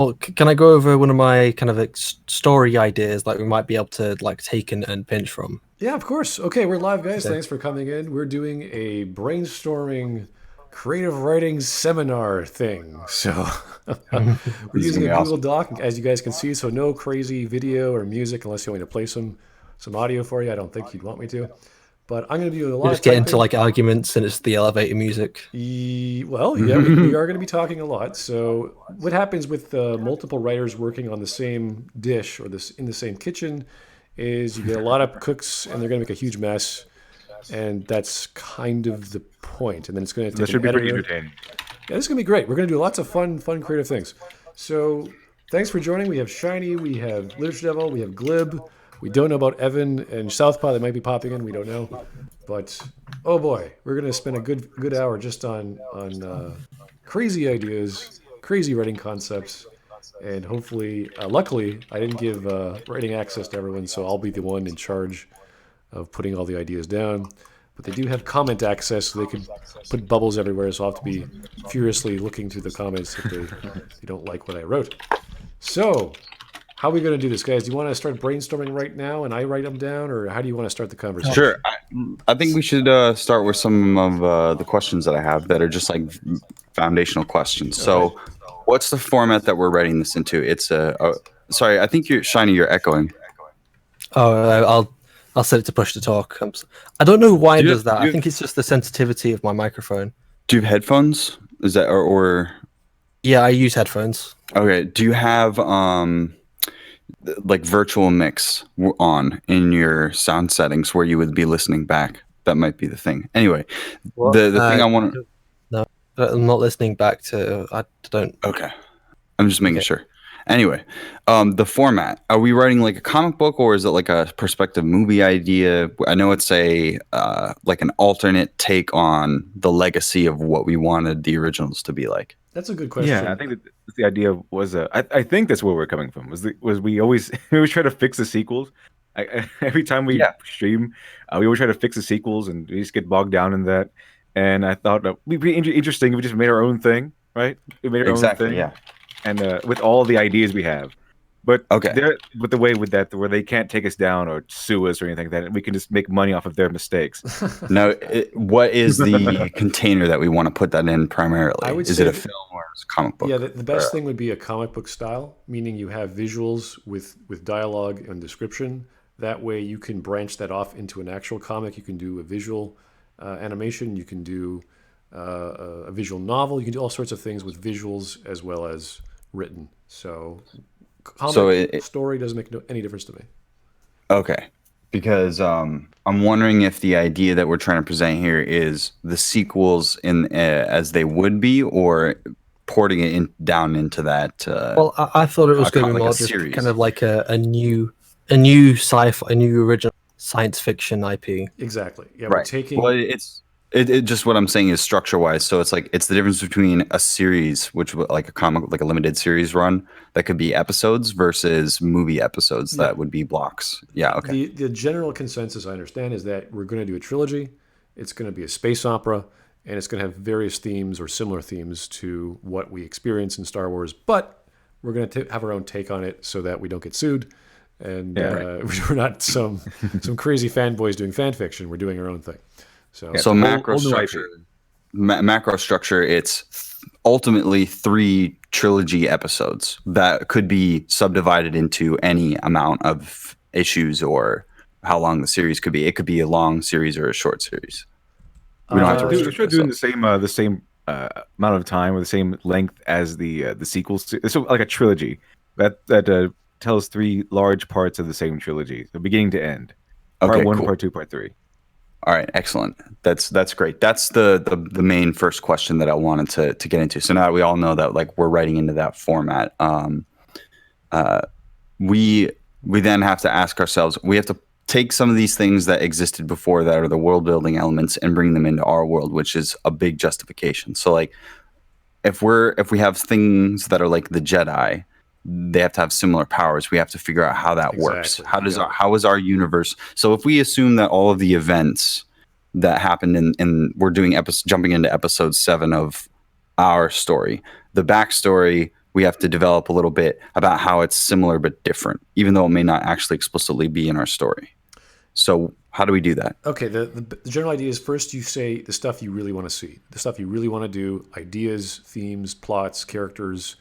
Well, can I go over one of my kind of like story ideas, like we might be able to like take and pinch from? Yeah, of course. Okay, we're live, guys. Okay. Thanks for coming in. We're doing a brainstorming creative writing seminar thing. So we're This is using gonna a be Google awesome. Doc, as you guys can see. So no crazy video or music unless you want me to play some audio for you. I don't think you'd want me to, but I'm going to do a You lot of just get into typing. like arguments and it's the elevator music. Well, yeah, we are going to be talking a lot. So, what happens with multiple writers working on the same dish or this in the same kitchen is you get a lot of cooks and they're going to make a huge mess, and that's kind of the point. And then it's going to This take an should be pretty editor. entertaining. Yeah, this is going to be great. We're going to do lots of fun, creative things. So, thanks for joining. We have Shiny, we have LiteratureDevil, we have Glib. We don't know about Evan and Southpaw. They might be popping in. We don't know, but oh boy, we're going to spend a good hour just on crazy ideas, crazy writing concepts, and hopefully, luckily, I didn't give writing access to everyone, so I'll be the one in charge of putting all the ideas down. But they do have comment access, so they could put bubbles everywhere. So I'll have to be furiously looking through the comments if they don't like what I wrote. So, how are we going to do this, guys? Do you want to start brainstorming right now and I write them down, or how do you want to start the conversation? Sure. I think we should start with some of the questions that I have that are just like foundational questions. So, what's the format that we're writing this into? It's sorry, I think you're Shiny. You're echoing. Oh, I'll set it to push to talk. I don't know why it does that. do you- I think it's just the sensitivity of my microphone. Do you have headphones? Is that or Yeah, I use headphones. okay? Do you have like virtual mix on in your sound settings where you would be listening back? That might be the thing. Anyway, the thing I want to. No, I'm not listening back to. I don't. Okay, I'm just making Okay. sure. Anyway, the format. Are we writing like a comic book or is it like a perspective movie idea? I know it's a like an alternate take on the legacy of what we wanted the originals to be like. That's a good question. Yeah, I think that the idea was. I think that's where we're coming from. Was we always we always try to fix the sequels. Every time we stream, we always try to fix the sequels, and we just get bogged down in that. And I thought we'd be interesting if we just made our own thing, right? We made our own thing, Yeah. and with all the ideas we have. But Okay. with the way with that, where they can't take us down or sue us or anything like that, we can just make money off of their mistakes. Now, what is the container that we want to put that in primarily? I would Is say it a that- film or is it a comic book? Yeah, the best thing would be a comic book style, meaning you have visuals with dialogue and description. That way you can branch that off into an actual comic. You can do a visual animation. You can do a visual novel. You can do all sorts of things with visuals as well as written. So comic story doesn't make any difference to me. Okay. Because I'm wondering if the idea that we're trying to present here is the sequels in as they would be, or porting it down into that. Well, I thought it was going to be like a more just series. kind of like a new sci-fi, a new original science fiction IP. Exactly. Yeah, we're Right. taking. Well, it just what I'm saying is structure wise. So it's the difference between a series, which like a comic, like a limited series run that could be episodes versus movie episodes that would be blocks. Yeah. Okay. The general consensus I understand is that we're going to do a trilogy. It's going to be a space opera, and it's going to have various themes or similar themes to what we experience in Star Wars. But we're going to have our own take on it so that we don't get sued, and we're not some crazy fanboys doing fan fiction. We're doing our own thing. So macro structure. Macro structure. It's ultimately 3 trilogy episodes that could be subdivided into any amount of issues or how long the series could be. It could be a long series or a short series. We don't have to We're restrict doing ourselves. the same amount of time or the same length as the sequels. So like a trilogy that tells 3 large parts of the same trilogy, the beginning to end. Part Okay, 1, cool. part 2, part 3. All right, excellent. That's great. That's the main first question that I wanted to get into. So now that we all know that like we're writing into that format, we then have to ask ourselves. We have to take some of these things that existed before that are the world building elements and bring them into our world, which is a big justification. So like if we have things that are like the Jedi, they have to have similar powers. We have to figure out how that works. How is our universe? So if we assume that all of the events that happened we're doing jumping into episode 7 of our story, the backstory we have to develop a little bit about how it's similar but different, even though it may not actually explicitly be in our story. So how do we do that? Okay, the general idea is first you say the stuff you really want to see, the stuff you really want to do, ideas, themes, plots, characters,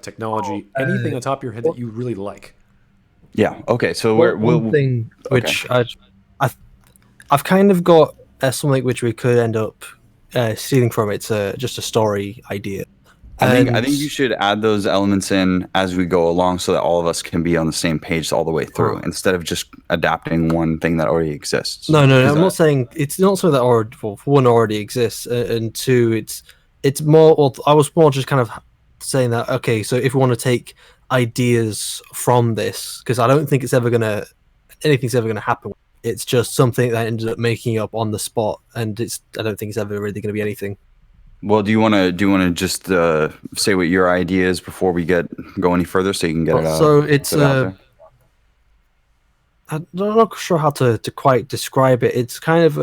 technology, anything on top of your head that you really like. Yeah. Okay. So One thing which I've kind of got something which we could end up stealing from. It's just a story idea. I think you should add those elements in as we go along, so that all of us can be on the same page all the way through, instead of just adapting one thing that already exists. No, I'm not saying it's not something that one already exists, and two, it's more. Well, I was more just kind of saying that. Okay, so if we want to take ideas from this, because I don't think anything's ever gonna happen. It's just something that I ended up making up on the spot, and I don't think it's ever really gonna be anything. Well, do you want to just say what your idea is before we go any further, so you can get it out? So it's I'm not sure how to quite describe it. It's kind of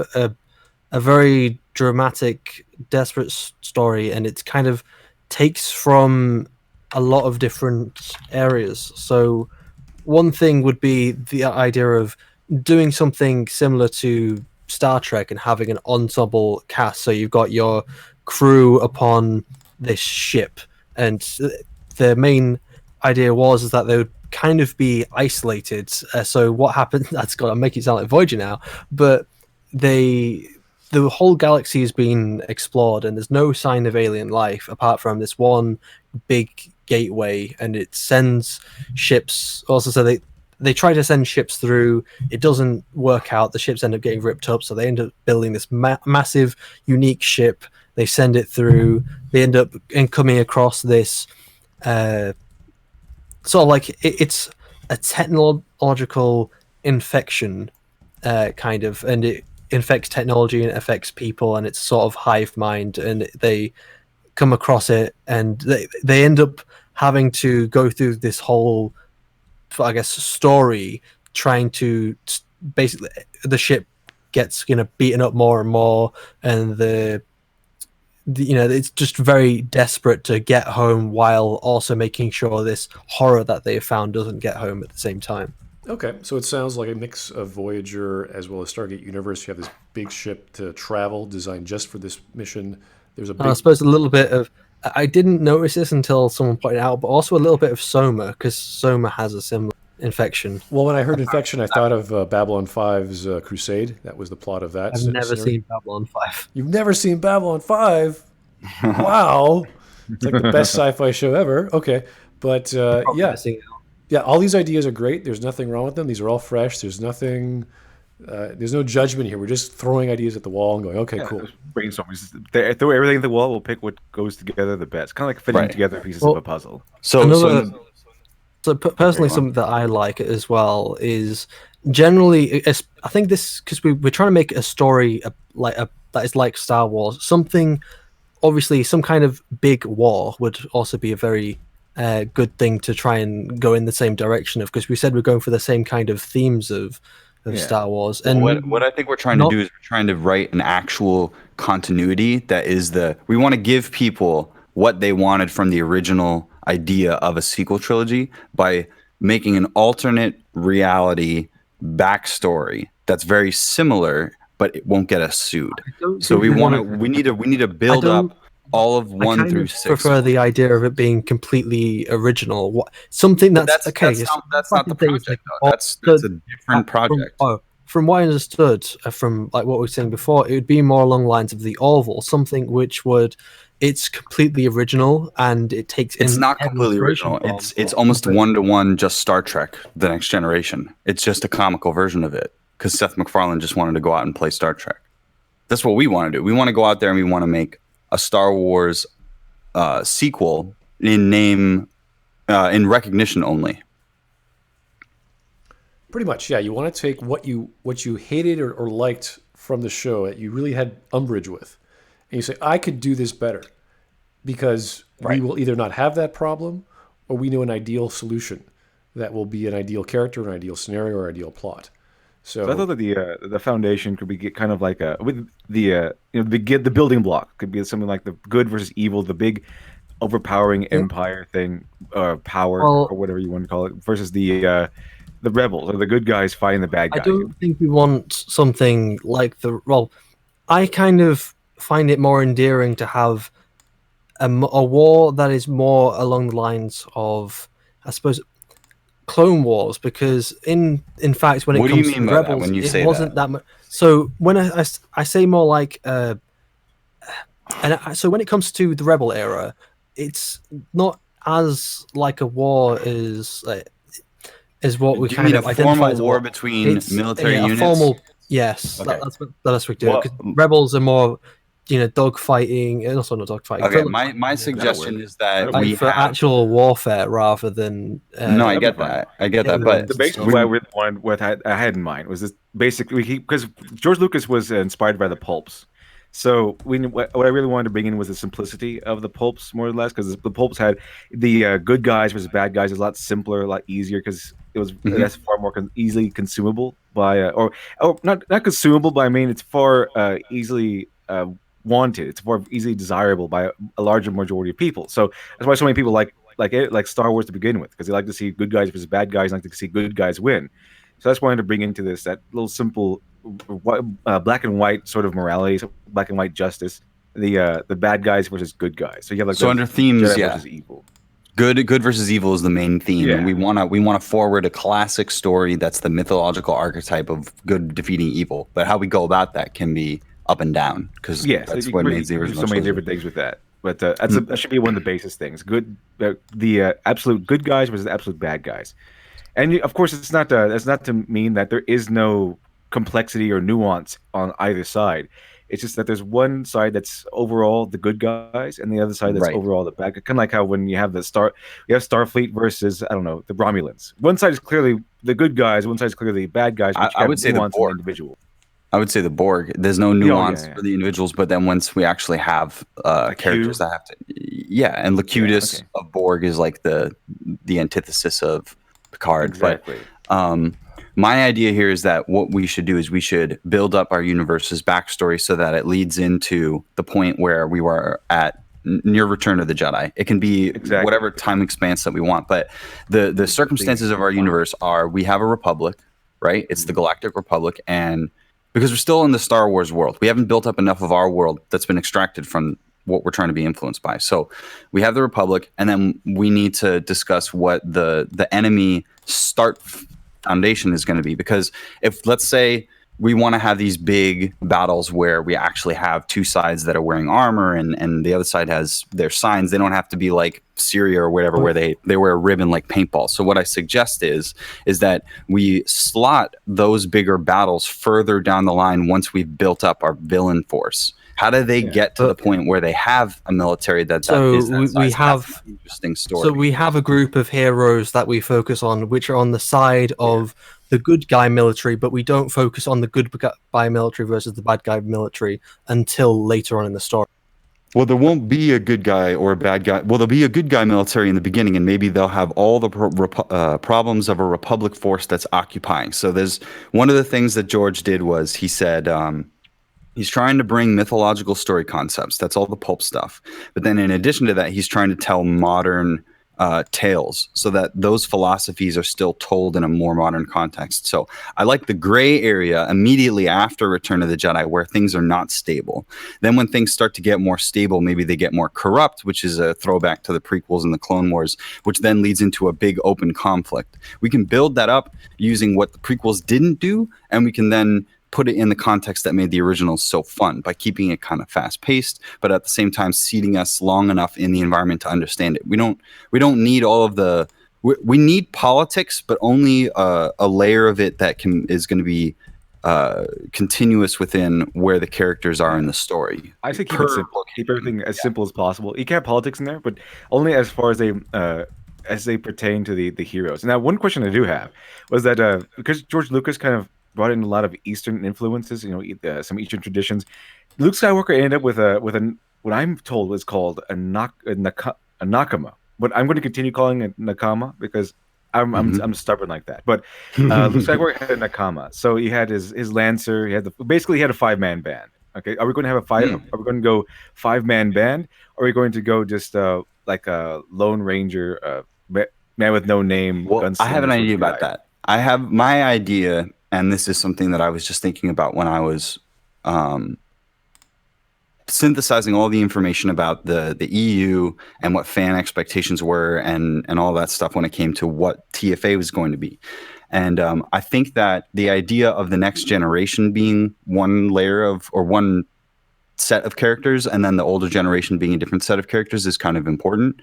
a very dramatic, desperate story, and it kind of takes from a lot of different areas. So one thing would be the idea of doing something similar to Star Trek and having an ensemble cast. So you've got your crew upon this ship, and the main idea was that they would kind of be isolated. So what happened? That's got to make it sound like Voyager now, but the whole galaxy has been explored, and there's no sign of alien life apart from this one big gateway, and it sends ships. Also, so they try to send ships through. It doesn't work out. The ships end up getting ripped up, so they end up building this massive, unique ship. They send it through. They end up coming across this sort of like it's a technological infection, kind of, and it infects technology and it affects people, and it's sort of hive mind. And they come across it, and they end up having to go through this whole, I guess, story, trying to basically the ship gets beaten up more and more, and it's just very desperate to get home while also making sure this horror that they have found doesn't get home at the same time. Okay, so it sounds like a mix of Voyager as well as Stargate Universe. You have this big ship to travel, designed just for this mission. There's I suppose a little bit of, I didn't notice this until someone pointed out, but also a little bit of Soma, because Soma has a similar infection. Well, when I heard infection, I thought of Babylon 5's Crusade. That was the plot of that. I've never seen Babylon 5. You've never seen Babylon 5? Wow. It's like the best sci-fi show ever. Okay. But yeah, all these ideas are great. There's nothing wrong with them. These are all fresh. There's nothing, there's no judgment here. We're just throwing ideas at the wall and going, okay, cool. Brainstorm. Throw everything at the wall. We'll pick what goes together the best. Kind of like fitting together pieces of a puzzle. So personally, something that I like as well is generally, I think this, because we're trying to make a story that is like Star Wars. Something, obviously, some kind of big war would also be a very good thing to try and go in the same direction of, because we said we're going for the same kind of themes of Star Wars. And what I think we're trying to do is we're trying to write an actual continuity that is we want to give people what they wanted from the original idea of a sequel trilogy by making an alternate reality backstory that's very similar, but it won't get us sued. So we need to build up all of 1 through 6. I prefer the idea of it being completely original. Something that's okay. That's not the project. That's a different project. From what I understood, from like what we were saying before, it would be more along the lines of the Orville, something which it's completely original, and it takes. It's not completely original. It's almost 1-to-1 just Star Trek: The Next Generation. It's just a comical version of it, because Seth MacFarlane just wanted to go out and play Star Trek. That's what we want to do. We want to go out there and we want to make a Star Wars sequel in recognition only. Pretty much, yeah. You want to take what you hated or liked from the show that you really had umbrage with, and you say, I could do this better, because we will either not have that problem, or we know an ideal solution that will be an ideal character, an ideal scenario, or ideal plot. So I thought that the foundation could be kind of like the building block could be something like the good versus evil, the big overpowering empire thing, power Well, or whatever you want to call it, versus the rebels or the good guys fighting the bad I guys. don't think we want something like well, I kind of find it more endearing to have a war that is more along the lines of, I suppose, Clone Wars, because in fact, when it What do you comes to mean the by that rebels, when you it say wasn't that? that much. So when I say more like, so when it comes to the rebel era, it's not as like a war is what we Do you kind mean a of identify formal as a war war. between It's military a units? formal, yes, Okay. that's the best way to do it. Well, Because rebels are more, dogfighting, also not dogfighting. okay. Guerrilla My fighting, suggestion is that That'll like we for have. actual warfare rather than No, I That'd be get fine. that. I get that. hitting But runs The and basic stuff. what I really wanted, what I had in mind was this basically because George Lucas was inspired by the pulps. So what I really wanted to bring in was the simplicity of the pulps, more or less, because the pulps had the good guys versus bad guys is a lot simpler, a lot easier, because that's far more easily consumable by or not consumable, but I mean it's far easily wanted. It's more easily desirable by a larger majority of people. So that's why so many people like Star Wars to begin with, because they like to see good guys versus bad guys, and like to see good guys win. So that's why I wanted to bring into this that little simple black and white sort of morality, so black and white justice. The bad guys versus good guys. So you have like so the under themes, Jedi yeah, versus evil. good versus evil is the main theme, and Yeah. we wanna forward a classic story that's the mythological archetype of good defeating evil. But how we go about that can be up and down, because Yes, that's you what can made really the do original so many trilogy. different things with that. But that should be one of the basis things. Good, the absolute good guys versus the absolute bad guys. And of course, that's not to mean that there is no complexity or nuance on either side. It's just that there's one side that's overall the good guys, and the other side that's Right. overall the bad. Kind of like how when you have you have Starfleet versus I don't know the Romulans. One side is clearly the good guys, one side is clearly the bad guys, but you I have would say the nuance in the Borg. individual. I would say the Borg. There's no Yeah, oh, nuance yeah. for the individuals, but then once we actually have Like characters Q. that have to, yeah, and Locutus okay. of Borg is like the antithesis of Picard. Exactly. But my idea here is that what we should do is we should build up our universe's backstory so that it leads into the point where we were at near Return of the Jedi. It can be Exactly. whatever time expanse that we want, but the circumstances of our universe are we have a republic, right? It's the Galactic Republic, and because we're still in the Star Wars world, we haven't built up enough of our world that's been extracted from what we're trying to be influenced by. So we have the Republic, and then we need to discuss what the enemy start foundation is going to be. Because if, let's say, we want to have these big battles where we actually have two sides that are wearing armor and the other side has their signs. They don't have to be like Syria or whatever, where they wear a ribbon like paintball. So what I suggest is that we slot those bigger battles further down the line once we've built up our villain force. How do they get to the point where they have a military that is that size? we have That's an interesting story. So we have a group of heroes that we focus on, which are on the side of the good guy military, but we don't focus on the good guy military versus the bad guy military until later on in the story. Well, there won't be a good guy or a bad guy. Well, there'll be a good guy military in the beginning, and maybe they'll have all the problems of a republic force that's occupying. So there's one of the things that George did was he said he's trying to bring mythological story concepts. That's all the pulp stuff. But then in addition to that, he's trying to tell modern tales so that those philosophies are still told in a more modern context. So I like the gray area immediately after Return of the Jedi where things are not stable. Then when things start to get more stable, maybe they get more corrupt, which is a throwback to the prequels and the Clone Wars, which then leads into a big open conflict. We can build that up using what the prequels didn't do, and we can then put it in the context that made the originals so fun by keeping it kind of fast paced, but at the same time seating us long enough in the environment to understand it. We don't need all of the. We need politics, but only a layer of it that is going to be continuous within where the characters are in the story. I say keep it simple. Keep everything as simple as possible. You can have politics in there, but only as far as they pertain to the heroes. Now, one question I do have was that because George Lucas kind of brought in a lot of Eastern influences, some Eastern traditions. Luke Skywalker ended up with what I'm told is called a nakama, but I'm going to continue calling it nakama because I'm stubborn like that. But Luke Skywalker had a nakama, so he had his lancer. He had basically he had a 5-man band. Okay, are we going to have Are we going to go 5-man band? Or are we going to go just like a Lone Ranger, man with no name. Well, I have an gunslinger sort idea of about guy. that. I have my idea, and this is something that I was just thinking about when I was synthesizing all the information about the EU and what fan expectations were and all that stuff when it came to what TFA was going to be. And I think that the idea of the next generation being one layer of, or one set of characters, and then the older generation being a different set of characters is kind of important.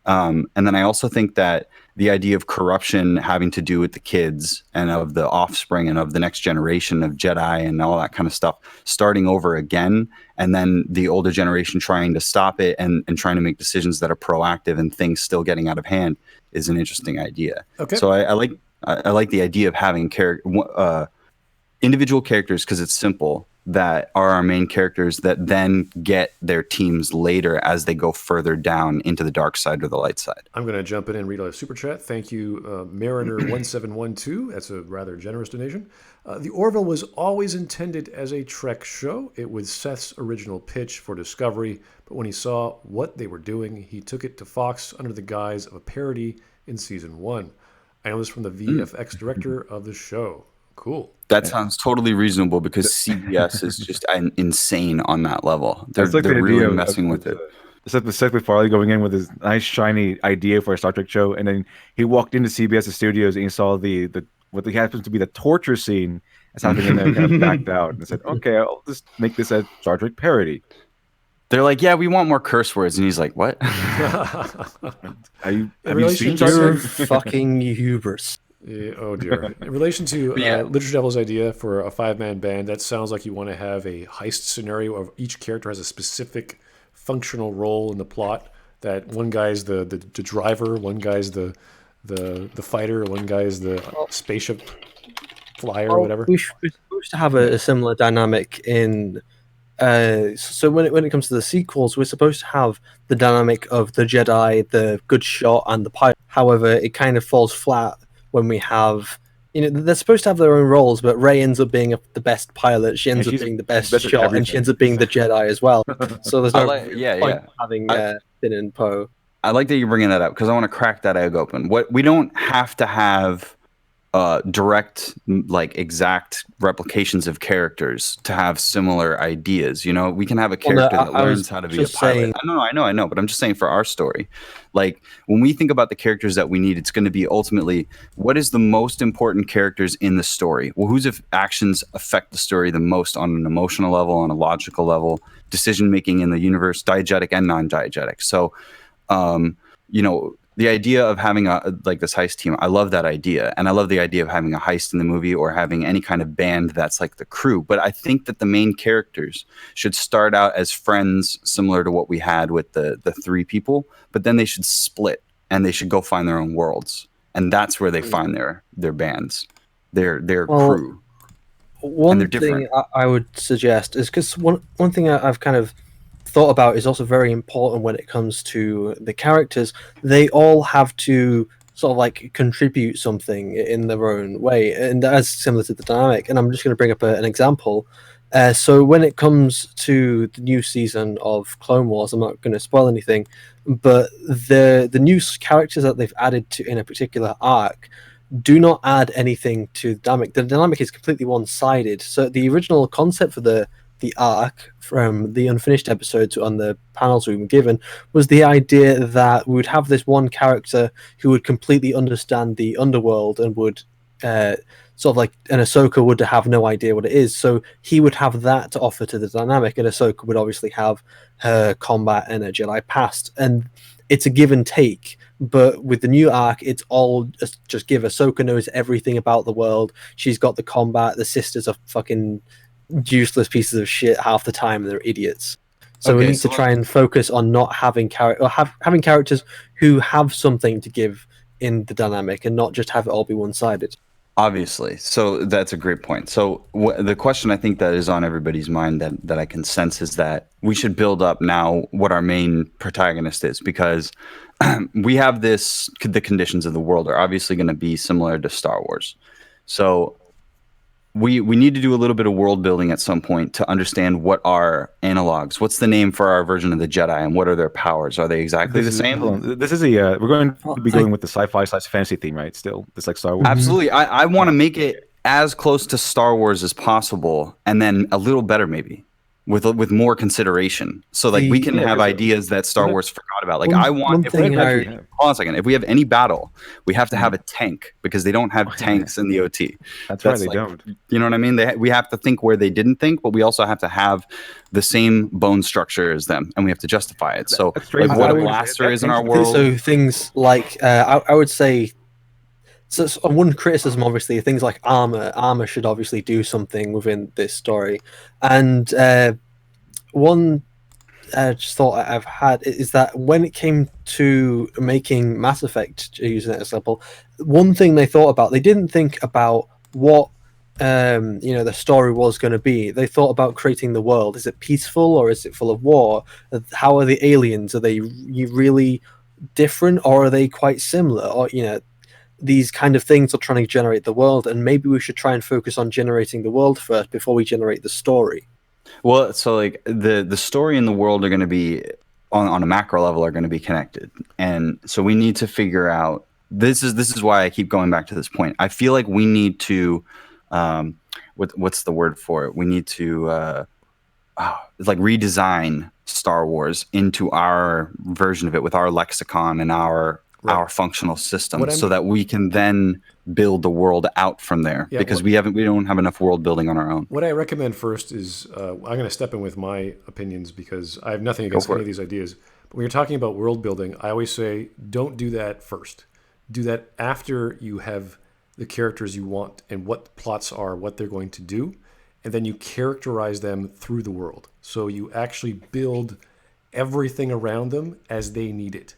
And then I also think that the idea of corruption having to do with the kids and of the offspring and of the next generation of Jedi and all that kind of stuff starting over again, and then the older generation trying to stop it and trying to make decisions that are proactive and things still getting out of hand is an interesting idea. Okay. So I like the idea of having individual characters, because it's simple, that are our main characters that then get their teams later as they go further down into the dark side or the light side. I'm going to jump in and read a super chat. Thank you, Mariner1712. That's a rather generous donation. The Orville was always intended as a Trek show. It was Seth's original pitch for Discovery, but when he saw what they were doing, he took it to Fox under the guise of a parody in season 1. I know this from the VFX director of the show. Cool. That sounds totally reasonable, because CBS is just insane on that level. They're That's like the really idea messing with it. It's like the Seth MacFarlane going in with his nice shiny idea for a Star Trek show, and then he walked into CBS studios and he saw the what happens to be the torture scene that's happening in there, and kind of backed out and said, "Okay, I'll just make this a Star Trek parody." They're like, "Yeah, we want more curse words," and he's like, "What?" Have you relation seen to- Star You're Trek? fucking hubris. Yeah, oh dear. In relation to Literature Devil's idea for a 5-man band, that sounds like you want to have a heist scenario of each character has a specific functional role in the plot. That one guy's the driver, one guy's the fighter, one guy's the spaceship flyer or whatever. We're supposed to have a similar dynamic in. So when it comes to the sequels, we're supposed to have the dynamic of the Jedi, the good shot, and the pilot. However, it kind of falls flat when we have, they're supposed to have their own roles, but Rey ends up being the best pilot, she ends up being the best best at shot, and everything. she ends up being the Jedi as well. So there's no point having Finn and Poe. I like that you're bringing that up, because I want to crack that egg open. We don't have to have direct, like, exact replications of characters to have similar ideas. We can have a character that learns how to be a pilot. I know, but I'm just saying for our story, like, when we think about the characters that we need, it's going to be ultimately, what is the most important characters in the story? Well, whose actions affect the story the most on an emotional level, on a logical level, decision making in the universe, diegetic and non-diegetic. So, the idea of having this heist team, I love that idea. And I love the idea of having a heist in the movie or having any kind of band that's like the crew. But I think that the main characters should start out as friends, similar to what we had with the 3 people, but then they should split and they should go find their own worlds. And that's where they find their bands, their crew. One thing I would suggest is, because one thing I've kind of thought about is also very important when it comes to the characters. They all have to sort of like contribute something in their own way, and that's similar to the dynamic. And I'm just going to bring up an example. So when it comes to the new season of Clone Wars, I'm not going to spoil anything, but the new characters that they've added to in a particular arc do not add anything to the dynamic. The dynamic is completely one-sided. So the original concept for the arc from the unfinished episodes on the panels we were given was the idea that we would have this one character who would completely understand the underworld and would sort of like, and Ahsoka would have no idea what it is, so he would have that to offer to the dynamic, and Ahsoka would obviously have her combat and her Jedi past, and it's a give and take. But with the new arc, it's all just give. Ahsoka knows everything about the world, she's got the combat, the sisters are fucking useless pieces of shit half the time, and they're idiots. So we need to try and focus on not having having characters who have something to give in the dynamic, and not just have it all be one-sided. Obviously. So that's a great point. So the question I think that is on everybody's mind that I can sense is that we should build up now what our main protagonist is, because we have the conditions of the world are obviously going to be similar to Star Wars. So we need to do a little bit of world building at some point to understand what are analogs. What's the name for our version of the Jedi, and what are their powers? Are they exactly the same? Hold on. This is we're going to be going with the sci-fi / fantasy theme, right? Still, it's like Star Wars. Absolutely. I want to make it as close to Star Wars as possible, and then a little better maybe, with more consideration. So like we can have ideas that Star Wars forgot about. Like hold on a second. If we have any battle, we have to have a tank, because they don't have tanks in the OT. That's right, they don't. You know what I mean? We have to think where they didn't think, but we also have to have the same bone structure as them, and we have to justify it. So like what a blaster is in our world. So things like I would say. So one criticism, obviously, things like armor. Armor should obviously do something within this story, and one just thought I've had is that when it came to making Mass Effect, using that example, one thing they thought about, they didn't think about what the story was going to be. They thought about creating the world. Is it peaceful or is it full of war? How are the aliens? Are they really different, or are they quite similar? Or these kind of things are trying to generate the world, and maybe we should try and focus on generating the world first before we generate the story. Well, so like the story and the world are going to be on a macro level are going to be connected, and so we need to figure out. This is why I keep going back to this point. I feel like we need to, what's the word for it? We need to like redesign Star Wars into our version of it with our lexicon and our functional system, so that we can then build the world out from there, because we don't have enough world building on our own. What I recommend first is I'm going to step in with my opinions, because I have nothing against any of these ideas. But when you're talking about world building, I always say don't do that first. Do that after you have the characters you want and what the plots are, what they're going to do, and then you characterize them through the world. So you actually build everything around them as they need it.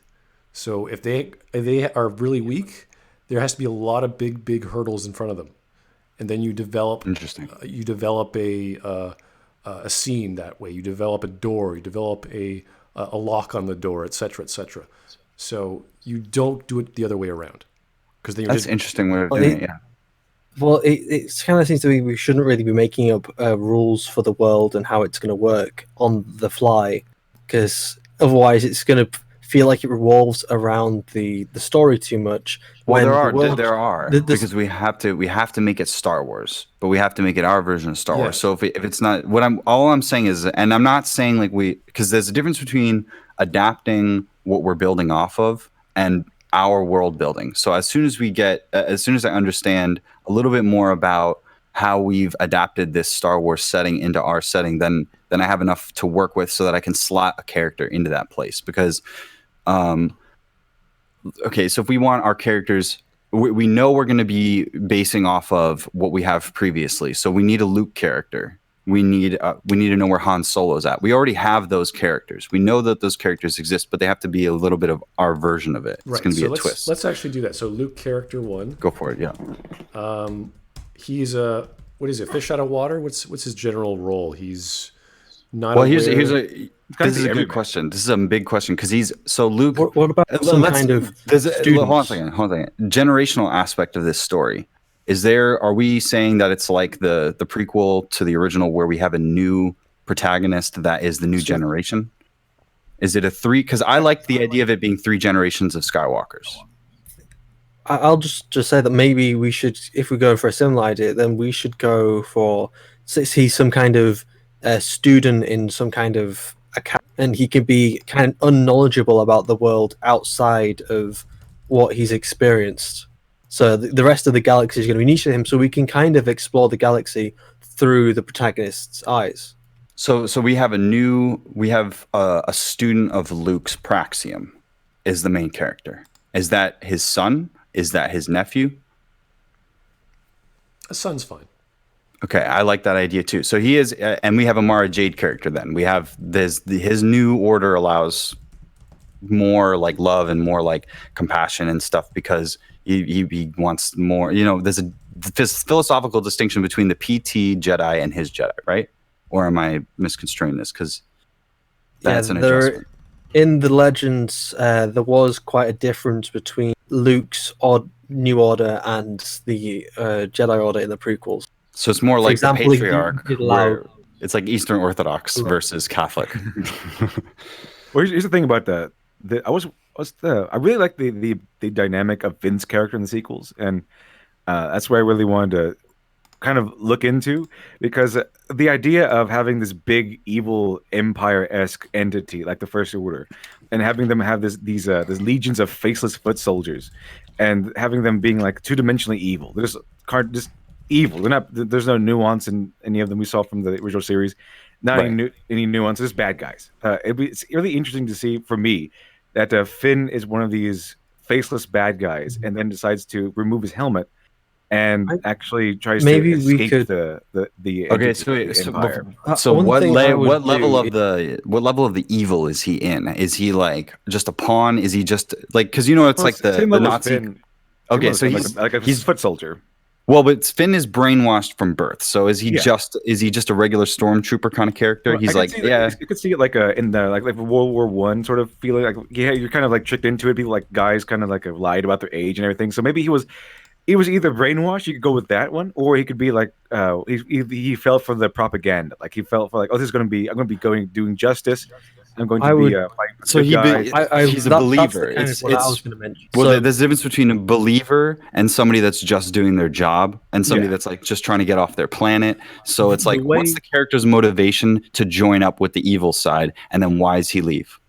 So if they are really weak, there has to be a lot of big hurdles in front of them, and then you develop. Interesting. You develop a scene that way. You develop a door. You develop a lock on the door, etc., etc. So you don't do it the other way around, because then that's interesting way of doing it. Yeah. Well, it kind of seems to me we shouldn't really be making up rules for the world and how it's going to work on the fly, because otherwise it's going to feel like it revolves around the story too much. Well, there are because we have to make it Star Wars, but we have to make it our version of Star Wars. So if it's not all I'm saying is, and I'm not saying like because there's a difference between adapting what we're building off of and our world building. So as soon as I understand a little bit more about how we've adapted this Star Wars setting into our setting, then I have enough to work with so that I can slot a character into that place. Because okay, so if we want our characters, we know we're going to be basing off of what we have previously. So we need a Luke character. We need to know where Han Solo's at. We already have those characters. We know that those characters exist, but they have to be a little bit of our version of it. It's going to be a twist. Let's actually do that. So Luke character 1. Go for it. Yeah. He's what is it? Fish out of water? What's his general role? He's not. Well, this is a good question. This is a big question, because Luke. What about some kind of hold on a second. Generational aspect of this story. Are we saying that it's like the prequel to the original, where we have a new protagonist that is the new generation? Is it a 3? Because I like the idea of it being 3 generations of Skywalkers. I'll just say that maybe we should, if we go for a similar idea, then we should go for, he's some kind of student in some kind of account, and he can be kind of unknowledgeable about the world outside of what he's experienced. So the rest of the galaxy is going to be niche to him, so we can kind of explore the galaxy through the protagonist's eyes. So we have a student of Luke's, Praxium, is the main character. Is that his son? Is that his nephew? A son's fine. Okay, I like that idea too. So he is, and we have a Mara Jade character. Then we have his new order allows more like love and more like compassion and stuff, because he wants more. There's a philosophical distinction between the PT Jedi and his Jedi, right? Or am I misconstruing this? Because that's an adjustment. In the Legends, there was quite a difference between Luke's New Order and the Jedi Order in the prequels. So it's more For like example, the patriarch, you'd allow- where it's like Eastern Orthodox versus Catholic. Well, here's the thing about I really like the dynamic of Finn's character in the sequels, and that's where I really wanted to kind of look into, because the idea of having this big evil empire-esque entity like the First Order, and having them have these legions of faceless foot soldiers, and having them being like two-dimensionally evil. They're just evil. They're not. There's no nuance in any of them we saw from the original series. Not any nuance. Just bad guys. It's really interesting to see for me that Finn is one of these faceless bad guys, and then decides to remove his helmet and actually tries to escape the Okay, empire. so what level do of the evil is he in? Is he like just a pawn? Is he just like, because it's like the Nazi? Okay, so he's like a foot soldier. Well, but Finn is brainwashed from birth. So is he just a regular stormtrooper kind of character? Well, he's like, you could see it like in the like World War One sort of feeling. Like, you're kind of like tricked into it. People like guys kind of like lied about their age and everything. So maybe he was either brainwashed. You could go with that one, or he could be like he fell for the propaganda. Like he fell for like, oh, I'm going to be doing justice. I'm going to be he's a believer. That's what I was going to mention. Well, there's a difference between a believer and somebody that's just doing their job, and somebody that's like just trying to get off their planet. So it's like, what's the character's motivation to join up with the evil side, and then why does he leave?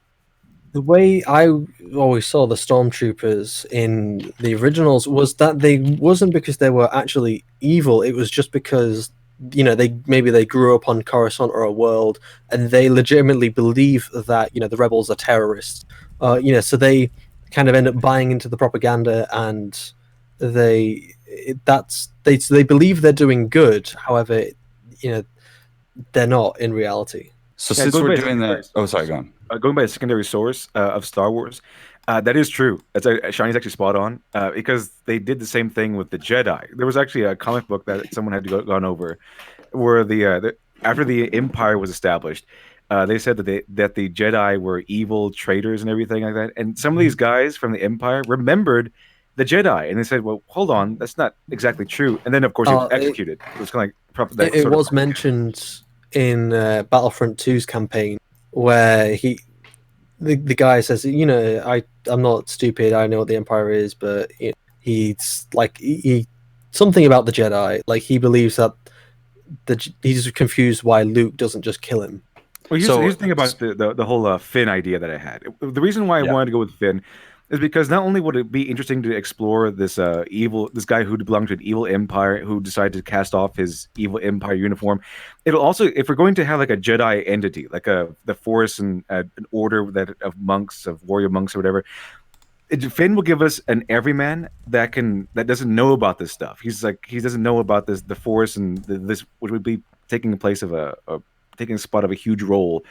The way I always saw the stormtroopers in the originals was that they wasn't because they were actually evil. It was just because they grew up on Coruscant or a world, and they legitimately believe that the rebels are terrorists. So they kind of end up buying into the propaganda, and they believe they're doing good. However, they're not in reality. So since we're doing that, sorry, go on. Going by a secondary source of Star Wars, that is true. Shiny's actually spot on, because they did the same thing with the Jedi. There was actually a comic book that someone had gone over, where after the Empire was established, they said that the Jedi were evil traitors and everything like that. And some of these guys from the Empire remembered the Jedi, and they said, "Well, hold on, that's not exactly true." And then, of course, he was executed. It was kind of like it was mentioned in Battlefront 2's campaign, where the guy says, I'm not stupid, I know what the Empire is, but he's like something about the Jedi, like he believes that he's confused why Luke doesn't just kill him. Well, here's the thing about the whole Finn idea that I had. The reason why I wanted to go with Finn is because not only would it be interesting to explore this this guy who belonged to an evil empire who decided to cast off his evil empire uniform, it'll also, if we're going to have like a Jedi entity, like the Force and an order of monks, of warrior monks or whatever, Finn will give us an everyman that doesn't know about this stuff. He doesn't know about the Force and this, which would be taking the place of taking a spot of a huge role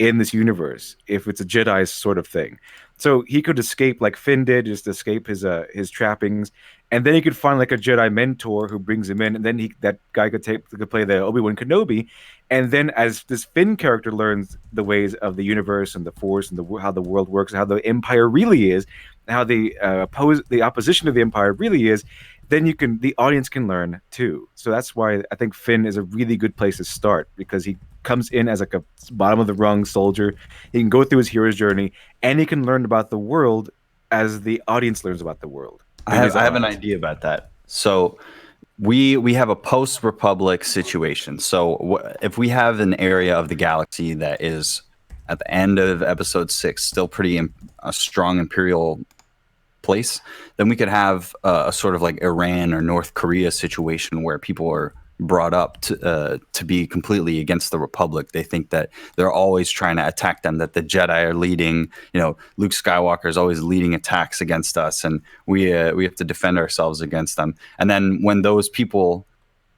in this universe if it's a Jedi sort of thing. So he could escape like Finn did, just escape his trappings, and then he could find like a Jedi mentor who brings him in, and then that guy could play the Obi-Wan Kenobi, and then as this Finn character learns the ways of the universe and the Force and how the world works and how the Empire really is, and how the opposition of the Empire really is, then the audience can learn too. So that's why I think Finn is a really good place to start, because he comes in as like a bottom of the rung soldier. He can go through his hero's journey, and he can learn about the world as the audience learns about the world. I have an idea about that. So we have a post-Republic situation. So if we have an area of the galaxy that is at the end of episode 6 still pretty a strong Imperial place, then we could have a sort of like Iran or North Korea situation where people are brought up to be completely against the Republic. They think that they're always trying to attack them, that the Jedi are leading, Luke Skywalker is always leading attacks against us, and we have to defend ourselves against them. And then when those people,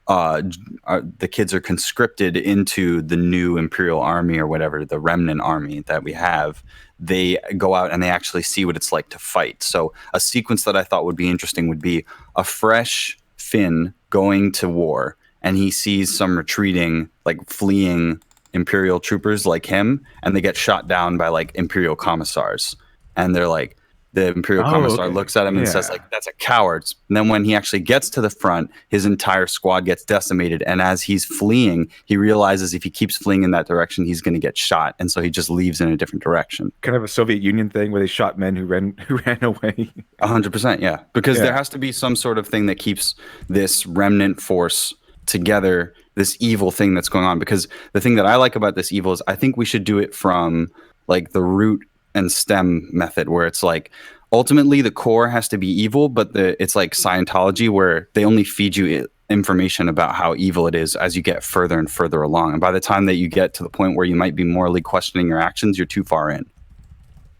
the kids are conscripted into the new Imperial Army or whatever, the remnant army that we have, they go out and they actually see what it's like to fight. So a sequence that I thought would be interesting would be a fresh Finn going to war, and he sees some retreating, like fleeing Imperial troopers like him, and they get shot down by like Imperial commissars. And they're like, the Imperial Commissar looks at him and says, like, that's a coward. And then when he actually gets to the front, his entire squad gets decimated. And as he's fleeing, he realizes if he keeps fleeing in that direction, he's going to get shot. And so he just leaves in a different direction. Kind of a Soviet Union thing where they shot men who ran away. 100%, yeah. Because there has to be some sort of thing that keeps this remnant force together, this evil thing that's going on. Because the thing that I like about this evil is I think we should do it from like the root and stem method, where it's like ultimately the core has to be evil, but it's like Scientology, where they only feed you information about how evil it is as you get further and further along. And by the time that you get to the point where you might be morally questioning your actions, you're too far in.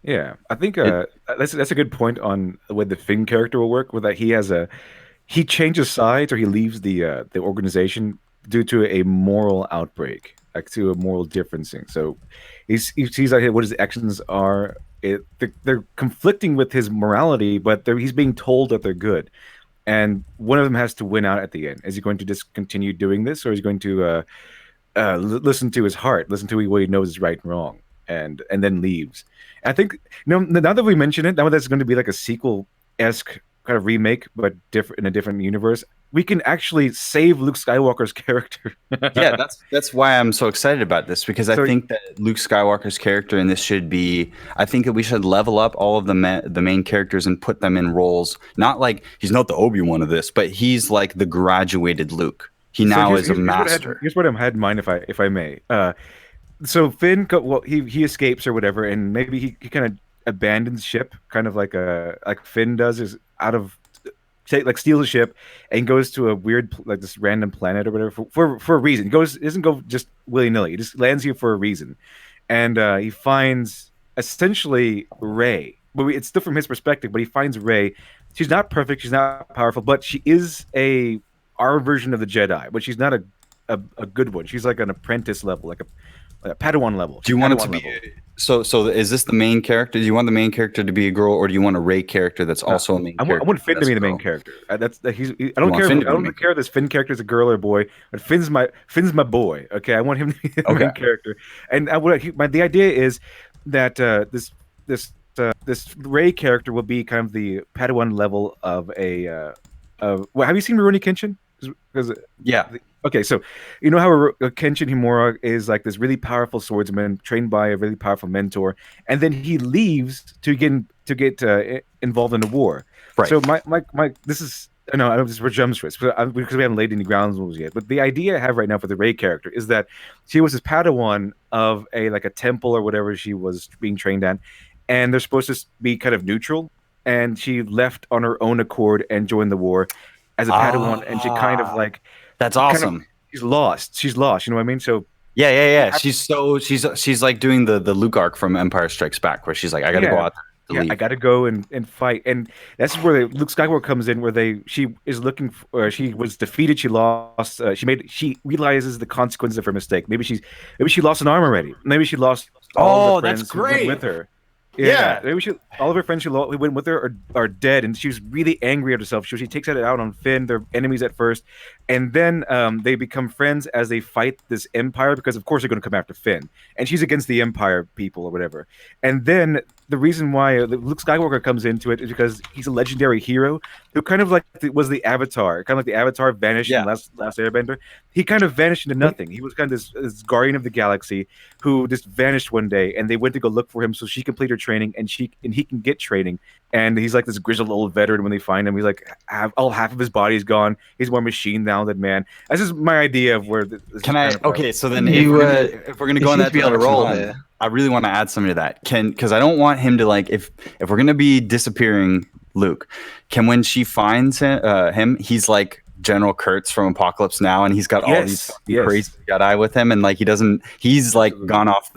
Yeah, I think that's a good point on the way the Finn character will work. With that, he changes sides, or he leaves the organization due to a moral outbreak, like to a moral differencing. So he sees like what his actions are. They're conflicting with his morality, but he's being told that they're good. And one of them has to win out at the end. Is he going to just continue doing this, or is he going to listen to his heart, listen to what he knows is right and wrong, and then leaves? And I think, now that we mention it, now that's going to be like a sequel-esque kind of remake, but different in a different universe, we can actually save Luke Skywalker's character. Yeah, that's why I'm so excited about this, because I think that Luke Skywalker's character in this should be, I think that we should level up all of the main characters and put them in roles, not like he's not the Obi-Wan of this, but he's like the graduated Luke. He now is a master. Here's what I had in mind, if I may. So Finn, he escapes or whatever, and maybe he kind of abandons ship, kind of like Finn does, is out of steals a ship and goes to a weird, like this random planet or whatever for a reason. Doesn't go just willy-nilly. He just lands here for a reason, and he finds essentially Rey. But it's still from his perspective. But he finds Rey. She's not perfect. She's not powerful, but she is our version of the Jedi. But she's not a good one. She's like an apprentice level, like a Padawan level. Do you want it to be? So is this the main character? Do you want the main character to be a girl, or do you want a Rey character that's also a main character? I want Finn to be the main character. I don't care if this Finn character is a girl or a boy, but Finn's my boy. Okay, I want him to be the main character. And the idea is that this Rey character will be kind of the Padawan level of a. Have you seen Rurouni Kenshin? Yeah. Okay, so you know how Kenshin Himura is like this really powerful swordsman trained by a really powerful mentor, and then he leaves to get involved in the war. Right. So my this is I don't just for jump switch because we haven't laid any ground rules yet. But the idea I have right now for the Rey character is that she was this Padawan of a temple or whatever she was being trained at, and they're supposed to be kind of neutral, and she left on her own accord and joined the war as a Padawan, and she kind of like. That's awesome. She's lost. You know what I mean? So yeah. She's like doing the Luke arc from Empire Strikes Back, where she's like, I gotta go out there. I gotta go and fight, and that's where Luke Skywalker comes in, where she is looking for. She was defeated. She lost. She realizes the consequences of her mistake. Maybe she lost an arm already. Maybe she lost all the friends who went with her. Yeah. Maybe all of her friends who went with her are dead, and she was really angry at herself. She takes it out on Finn. They're enemies at first, and then they become friends as they fight this Empire, because of course they're going to come after Finn, and she's against the Empire people or whatever. And then the reason why Luke Skywalker comes into it is because he's a legendary hero who kind of like was the Avatar, kind of like the Avatar vanished in Last Airbender. He kind of vanished into nothing. He was kind of this guardian of the galaxy who just vanished one day, and they went to go look for him so she completed her training and he can get training. And he's like this grizzled old veteran. When they find him, he's like half of his body's gone. He's more machine now than man. That's just my idea of where. So then if we're gonna go on that direction, I really want to add something to that. Because I don't want him to like if we're gonna be disappearing Luke, when she finds him, he's like General Kurtz from Apocalypse Now, and he's got all these crazy Jedi with him, and like he's like gone off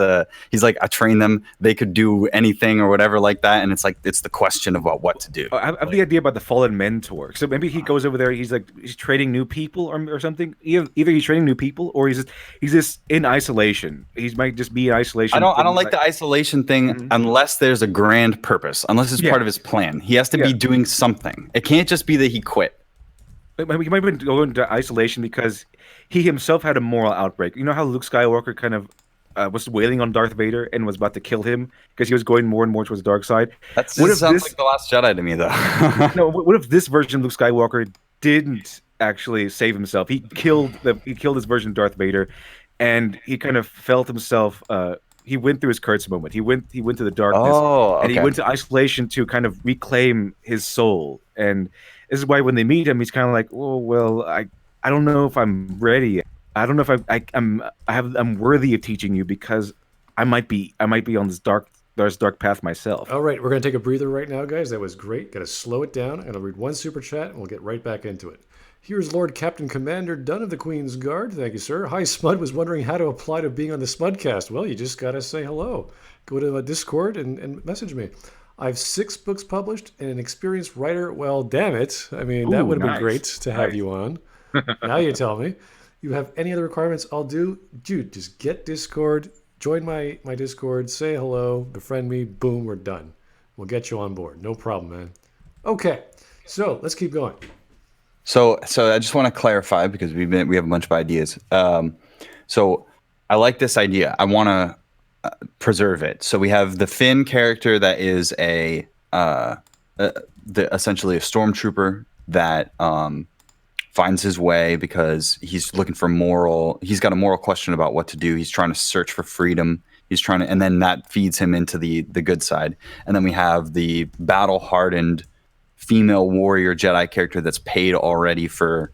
he's like, I trained them, they could do anything or whatever like that, and it's like it's the question about what to do. I have the idea about the fallen mentor. So maybe he goes over there, he's training new people or something. Either he's training new people, or he's just in isolation. He might just be in isolation. I don't like the isolation thing unless there's a grand purpose, unless it's part of his plan. He has to be doing something. It can't just be that he quit. He might go into isolation because he himself had a moral outbreak. You know how Luke Skywalker kind of was wailing on Darth Vader and was about to kill him because he was going more and more towards the dark side. That sounds like The Last Jedi to me, though. No, what if this version of Luke Skywalker didn't actually save himself? He killed his version of Darth Vader, and he kind of felt himself. He went through his Kurtz moment. He went to the darkness, and he went to isolation to kind of reclaim his soul. And this is why when they meet him, he's kind of like, "Oh well, I don't know if I'm ready yet. I don't know if I'm worthy of teaching you because I might be on this dark path myself." All right, we're going to take a breather right now, guys. That was great. Got to slow it down. And I'll read one super chat, and we'll get right back into it. Here's Lord Captain Commander Dunn of the Queen's Guard. Thank you, sir. Hi, Smud. Was wondering how to apply to being on the Smudcast. Well, you just got to say hello. Go to Discord and message me. I have 6 books published and an experienced writer. Well, damn it. I mean, that would have been great to have you on. Now you tell me. You have any other requirements? I'll do. Dude, just get Discord. Join my Discord. Say hello. Befriend me. Boom, we're done. We'll get you on board. No problem, man. Okay, so let's keep going. So I just want to clarify because we have a bunch of ideas. So I like this idea. I want to preserve it. So we have the Finn character that is essentially a stormtrooper that finds his way because he's looking for he's got a moral question about what to do. He's trying to search for freedom. And then that feeds him into the good side. And then we have the battle-hardened female warrior Jedi character that's paid already for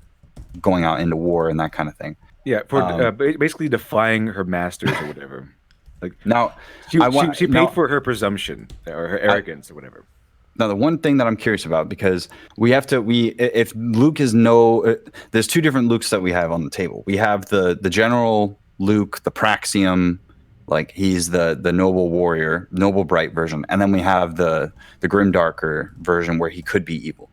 going out into war and that kind of thing. Yeah, for basically defying her masters or whatever. Like now, she paid for her presumption or her arrogance or whatever. Now, the one thing that I'm curious about, because if Luke is there's 2 different Lukes that we have on the table. We have the general Luke, the Praxium, like he's the noble warrior, noble bright version, and then we have the grimdarker version where he could be evil.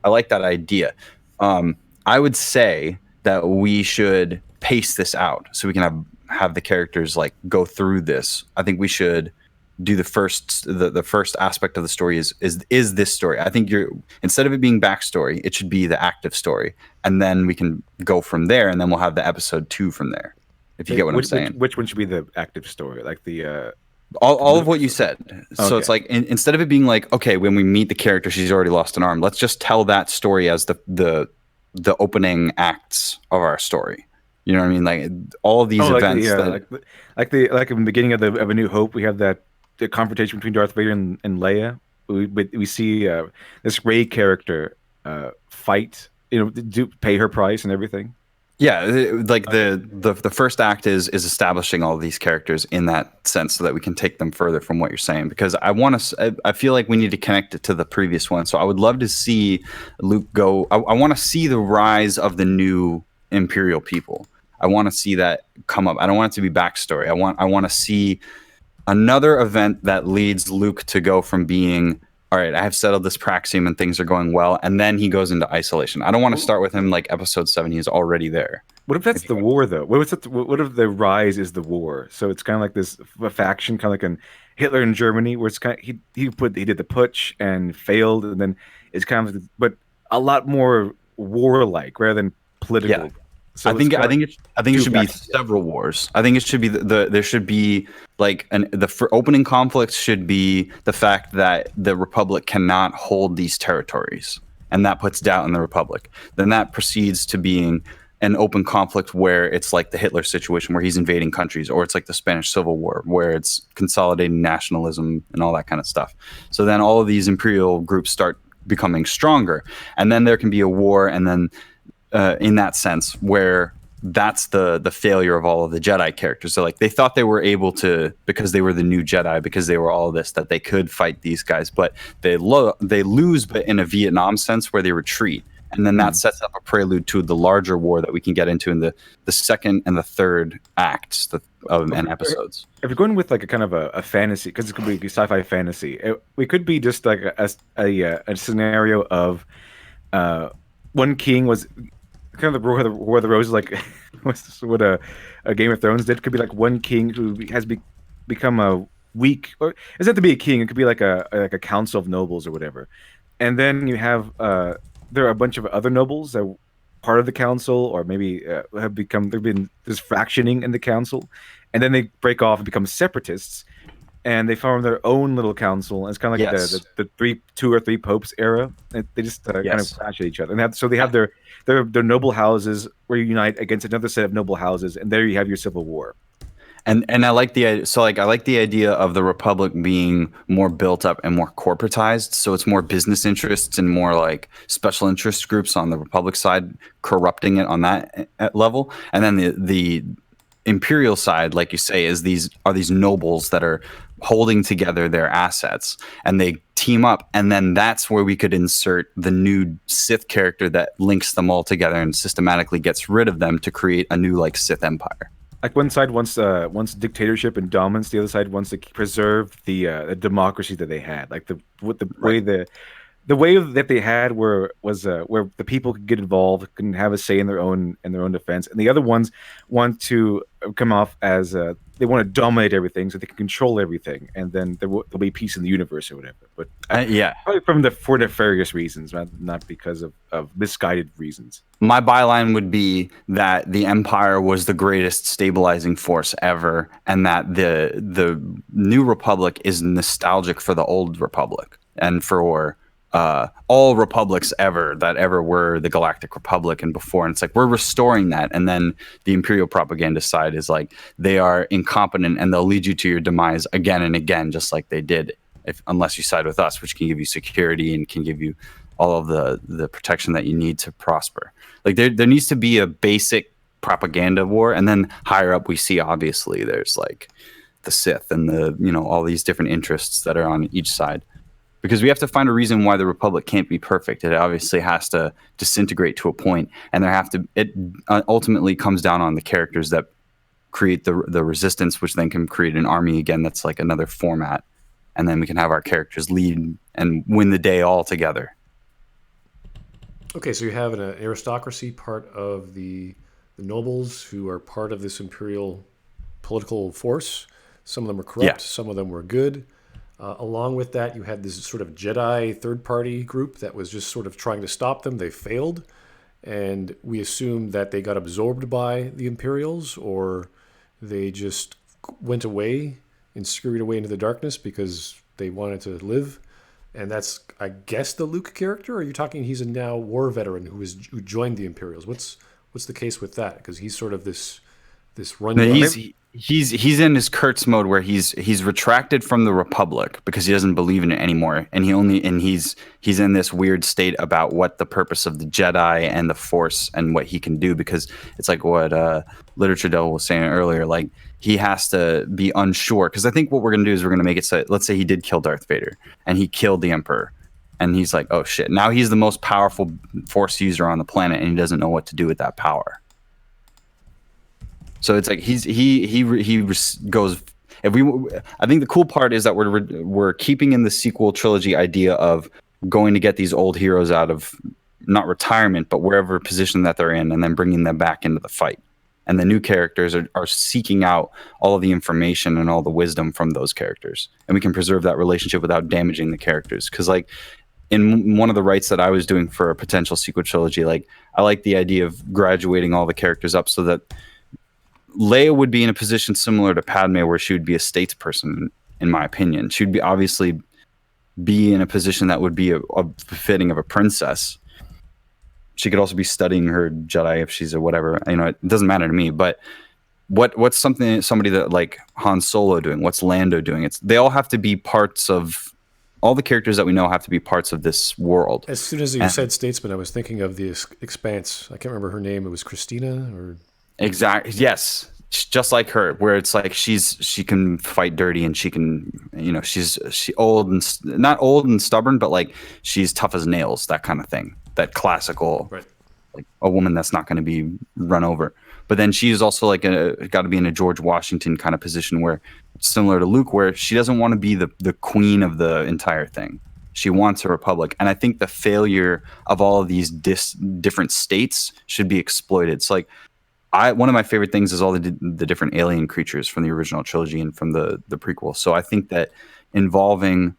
I like that idea. I would say that we should pace this out so we can have the characters like go through this. I think we should do the first aspect of the story is this story. I think instead of it being backstory, it should be the active story, and then we can go from there, and then we'll have the episode 2 from there. If you get what I'm saying. Which one should be the active story? Like the all of what you said. So okay. It's like instead of it being like, okay, when we meet the character, she's already lost an arm. Let's just tell that story as the opening acts of our story. You know what I mean? Like all of these events. Like in the beginning of A New Hope, we have the confrontation between Darth Vader and Leia. We see this Rey character fight. Pay her price and everything. Yeah, like the first act is establishing all of these characters in that sense so that we can take them further from what you're saying, because I feel like we need to connect it to the previous one. So I would love to see Luke go. I want to see the rise of the new Imperial people. I want to see that come up. I don't want it to be backstory. I want to see another event that leads Luke to go from being, all right, I have settled this Praxium and things are going well, and then he goes into isolation. I don't want to start with him like episode 7. He's already there. What if that's the war, though? What if the rise is the war? So it's kind of like this faction, kind of like in Hitler in Germany, where it's kind of, he did the putsch and failed, and then it's kind of, but a lot more warlike rather than political. Yeah. So I think it should be several wars. I think it should be there should be like opening conflict should be the fact that the Republic cannot hold these territories, and that puts doubt in the Republic. Then that proceeds to being an open conflict where it's like the Hitler situation where he's invading countries, or it's like the Spanish Civil War where it's consolidating nationalism and all that kind of stuff. So then all of these imperial groups start becoming stronger, and then there can be a war, and then in that sense where that's the failure of all of the Jedi characters. So like they thought they were able to, because they were the new Jedi, because they were all this, that they could fight these guys, but they lose, but in a Vietnam sense where they retreat. And then that sets up a prelude to the larger war that we can get into in the second and the third acts and episodes. If you're going with like a kind of a fantasy, because it could be sci-fi fantasy, we could be just like a scenario of one king was kind of the War of the Roses, like what a Game of Thrones did. Could be like one king who has become a weak, or it doesn't have to be a king. It could be like a council of nobles or whatever. And then you have there are a bunch of other nobles that part of the council, or maybe have become there've been this fractioning in the council, and then they break off and become separatists, and they form their own little council. And it's kind of like the two or three popes era. They just kind of clash at each other, and they have their noble houses reunite against another set of noble houses, and there you have your civil war. And I like the idea of the Republic being more built up and more corporatized. So it's more business interests and more like special interest groups on the Republic side corrupting it on that level. And then the Imperial side, like you say, is these nobles that are holding together their assets, and they team up, and then that's where we could insert the new Sith character that links them all together and systematically gets rid of them to create a new like Sith Empire. Like one side wants dictatorship and dominance, the other side wants to preserve the democracy that they had. Like the way that they had was where the people could get involved, can have a say in their own defense, and the other ones want to come off as they want to dominate everything, so they can control everything, and then there'll be peace in the universe or whatever. But probably for nefarious reasons, not because of misguided reasons. My byline would be that the Empire was the greatest stabilizing force ever, and that the New Republic is nostalgic for the Old Republic and for all republics that ever were the Galactic Republic and before. And it's like, we're restoring that. And then the Imperial propaganda side is like, they are incompetent and they'll lead you to your demise again and again, just like they did, unless you side with us, which can give you security and can give you all of the protection that you need to prosper. Like there needs to be a basic propaganda war. And then higher up, we see, obviously, there's like the Sith and all these different interests that are on each side. Because we have to find a reason why the Republic can't be perfect. It obviously has to disintegrate to a point, and it ultimately comes down on the characters that create the resistance, which then can create an army again that's like another format, and then we can have our characters lead and win the day all together. Okay, so you have an aristocracy, part of the nobles who are part of this imperial political force. Some of them are corrupt, some of them were good. Along with that, you had this sort of Jedi third-party group that was just sort of trying to stop them. They failed, and we assumed that they got absorbed by the Imperials, or they just went away and scurried away into the darkness because they wanted to live. And that's, I guess, the Luke character? Or are you talking he's a now war veteran who joined the Imperials? What's the case with that? Because he's sort of this run. He's in his Kurtz mode where he's retracted from the Republic because he doesn't believe in it anymore, and he's in this weird state about what the purpose of the Jedi and the Force and what he can do, because it's like what LiteratureDevil was saying earlier, like he has to be unsure, because I think what we're gonna do is we're gonna make it so, let's say he did kill Darth Vader and he killed the Emperor, and he's like, oh shit, now he's the most powerful Force user on the planet and he doesn't know what to do with that power. So it's like he goes. I think the cool part is that we're keeping in the sequel trilogy idea of going to get these old heroes out of not retirement, but wherever position that they're in, and then bringing them back into the fight. And the new characters are seeking out all of the information and all the wisdom from those characters, and we can preserve that relationship without damaging the characters. Because like in one of the writes that I was doing for a potential sequel trilogy, like I like the idea of graduating all the characters up so that Leia would be in a position similar to Padme, where she would be a statesperson, in my opinion. She would be obviously be in a position that would be a befitting of a princess. She could also be studying her Jedi if she's a whatever. It doesn't matter to me. But what's somebody that like Han Solo doing? What's Lando doing? They all have to be parts of. All the characters that we know have to be parts of this world. As soon as you said statesman, I was thinking of the Expanse. I can't remember her name. It was Christina or. Exactly. Yes, just like her, where it's like she can fight dirty, and she can, she's old and not old and stubborn, but like she's tough as nails, that kind of thing. That classical, right. Like a woman that's not going to be run over. But then she's also like got to be in a George Washington kind of position, where similar to Luke, where she doesn't want to be the queen of the entire thing. She wants a republic, and I think the failure of all of these different states should be exploited. So like. One of my favorite things is all the different alien creatures from the original trilogy and from the prequel. So I think that involving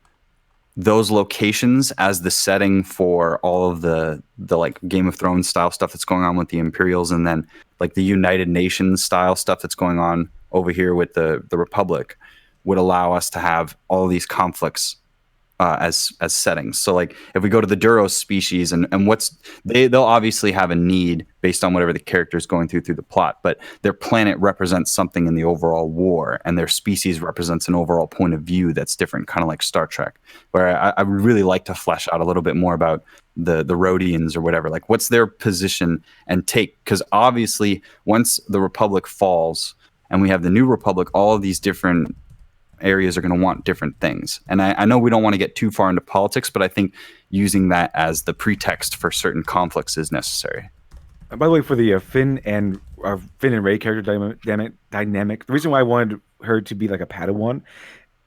those locations as the setting for all of the like Game of Thrones style stuff that's going on with the Imperials, and then like the United Nations style stuff that's going on over here with the Republic, would allow us to have all these conflicts as settings. So like if we go to the Duros species and they'll obviously have a need based on whatever the character is going through the plot, but their planet represents something in the overall war, and their species represents an overall point of view that's different, kind of like Star Trek, where I would really like to flesh out a little bit more about the Rhodians or whatever, like what's their position and take, because obviously once the Republic falls and we have the New Republic, all of these different areas are going to want different things. And I know we don't want to get too far into politics, but I think using that as the pretext for certain conflicts is necessary. By the way, for the Finn and Rey character dynamic, the reason why I wanted her to be like a Padawan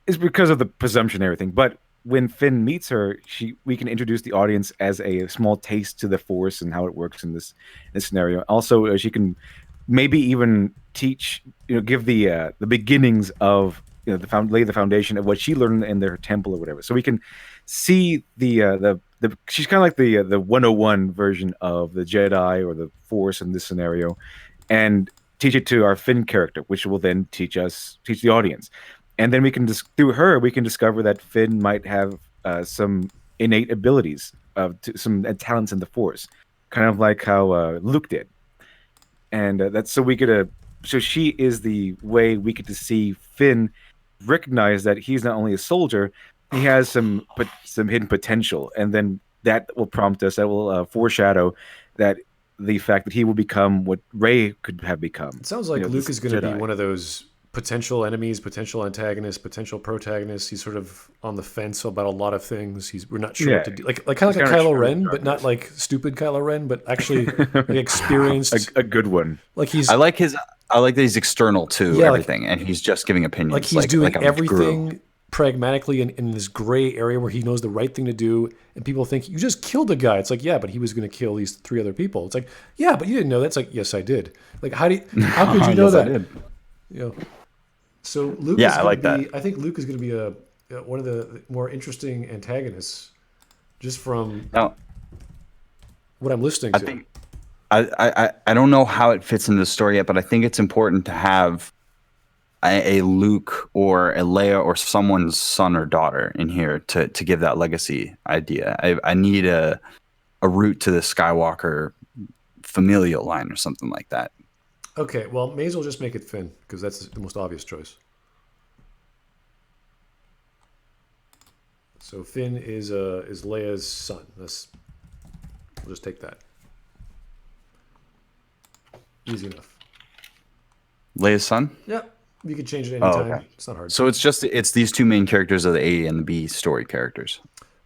is because of the presumption and everything. But when Finn meets her, we can introduce the audience as a small taste to the Force and how it works in this scenario. Also, she can maybe even teach, give the beginnings of, lay the foundation of what she learned in their temple or whatever. So we can see the she's kind of like the 101 version of the Jedi or the Force in this scenario, and teach it to our Finn character, which will then teach the audience. And then we can through her, we can discover that Finn might have some innate abilities, some talents in the Force, kind of like how Luke did. And that's so we could. So she is the way we get to see Finn recognize that he's not only a soldier, he has some hidden potential, and then that will prompt us. That will foreshadow that the fact that he will become what Rey could have become. It sounds like Luke is going to be one of those potential enemies, potential antagonists, potential protagonists. He's sort of on the fence about a lot of things. We're not sure what to do. Like kind of like a Kylo Ren, but not like stupid Kylo Ren, but actually like experienced. a good one. Like I like that he's external to everything, and he's just giving opinions. Like he's doing everything pragmatically in this gray area where he knows the right thing to do, and people think, you just killed a guy. It's like, yeah, but he was going to kill these 3 other people. It's like, yeah, but you didn't know that. It's like, yes, I did. Like, how could you know yes, that? I did. So Luke is going to be, I think Luke is going to be one of the more interesting antagonists, just from what I'm listening to. I don't know how it fits into the story yet, but I think it's important to have a Luke or a Leia or someone's son or daughter in here to give that legacy idea. I need a route to the Skywalker familial line or something like that. Okay, well, may as well just make it Finn, because that's the most obvious choice. So Finn is Leia's son. We'll just take that. Easy enough. Leia's son? Yeah, you can change it anytime. Okay. It's not hard. So it's these 2 main characters of the A and the B story characters.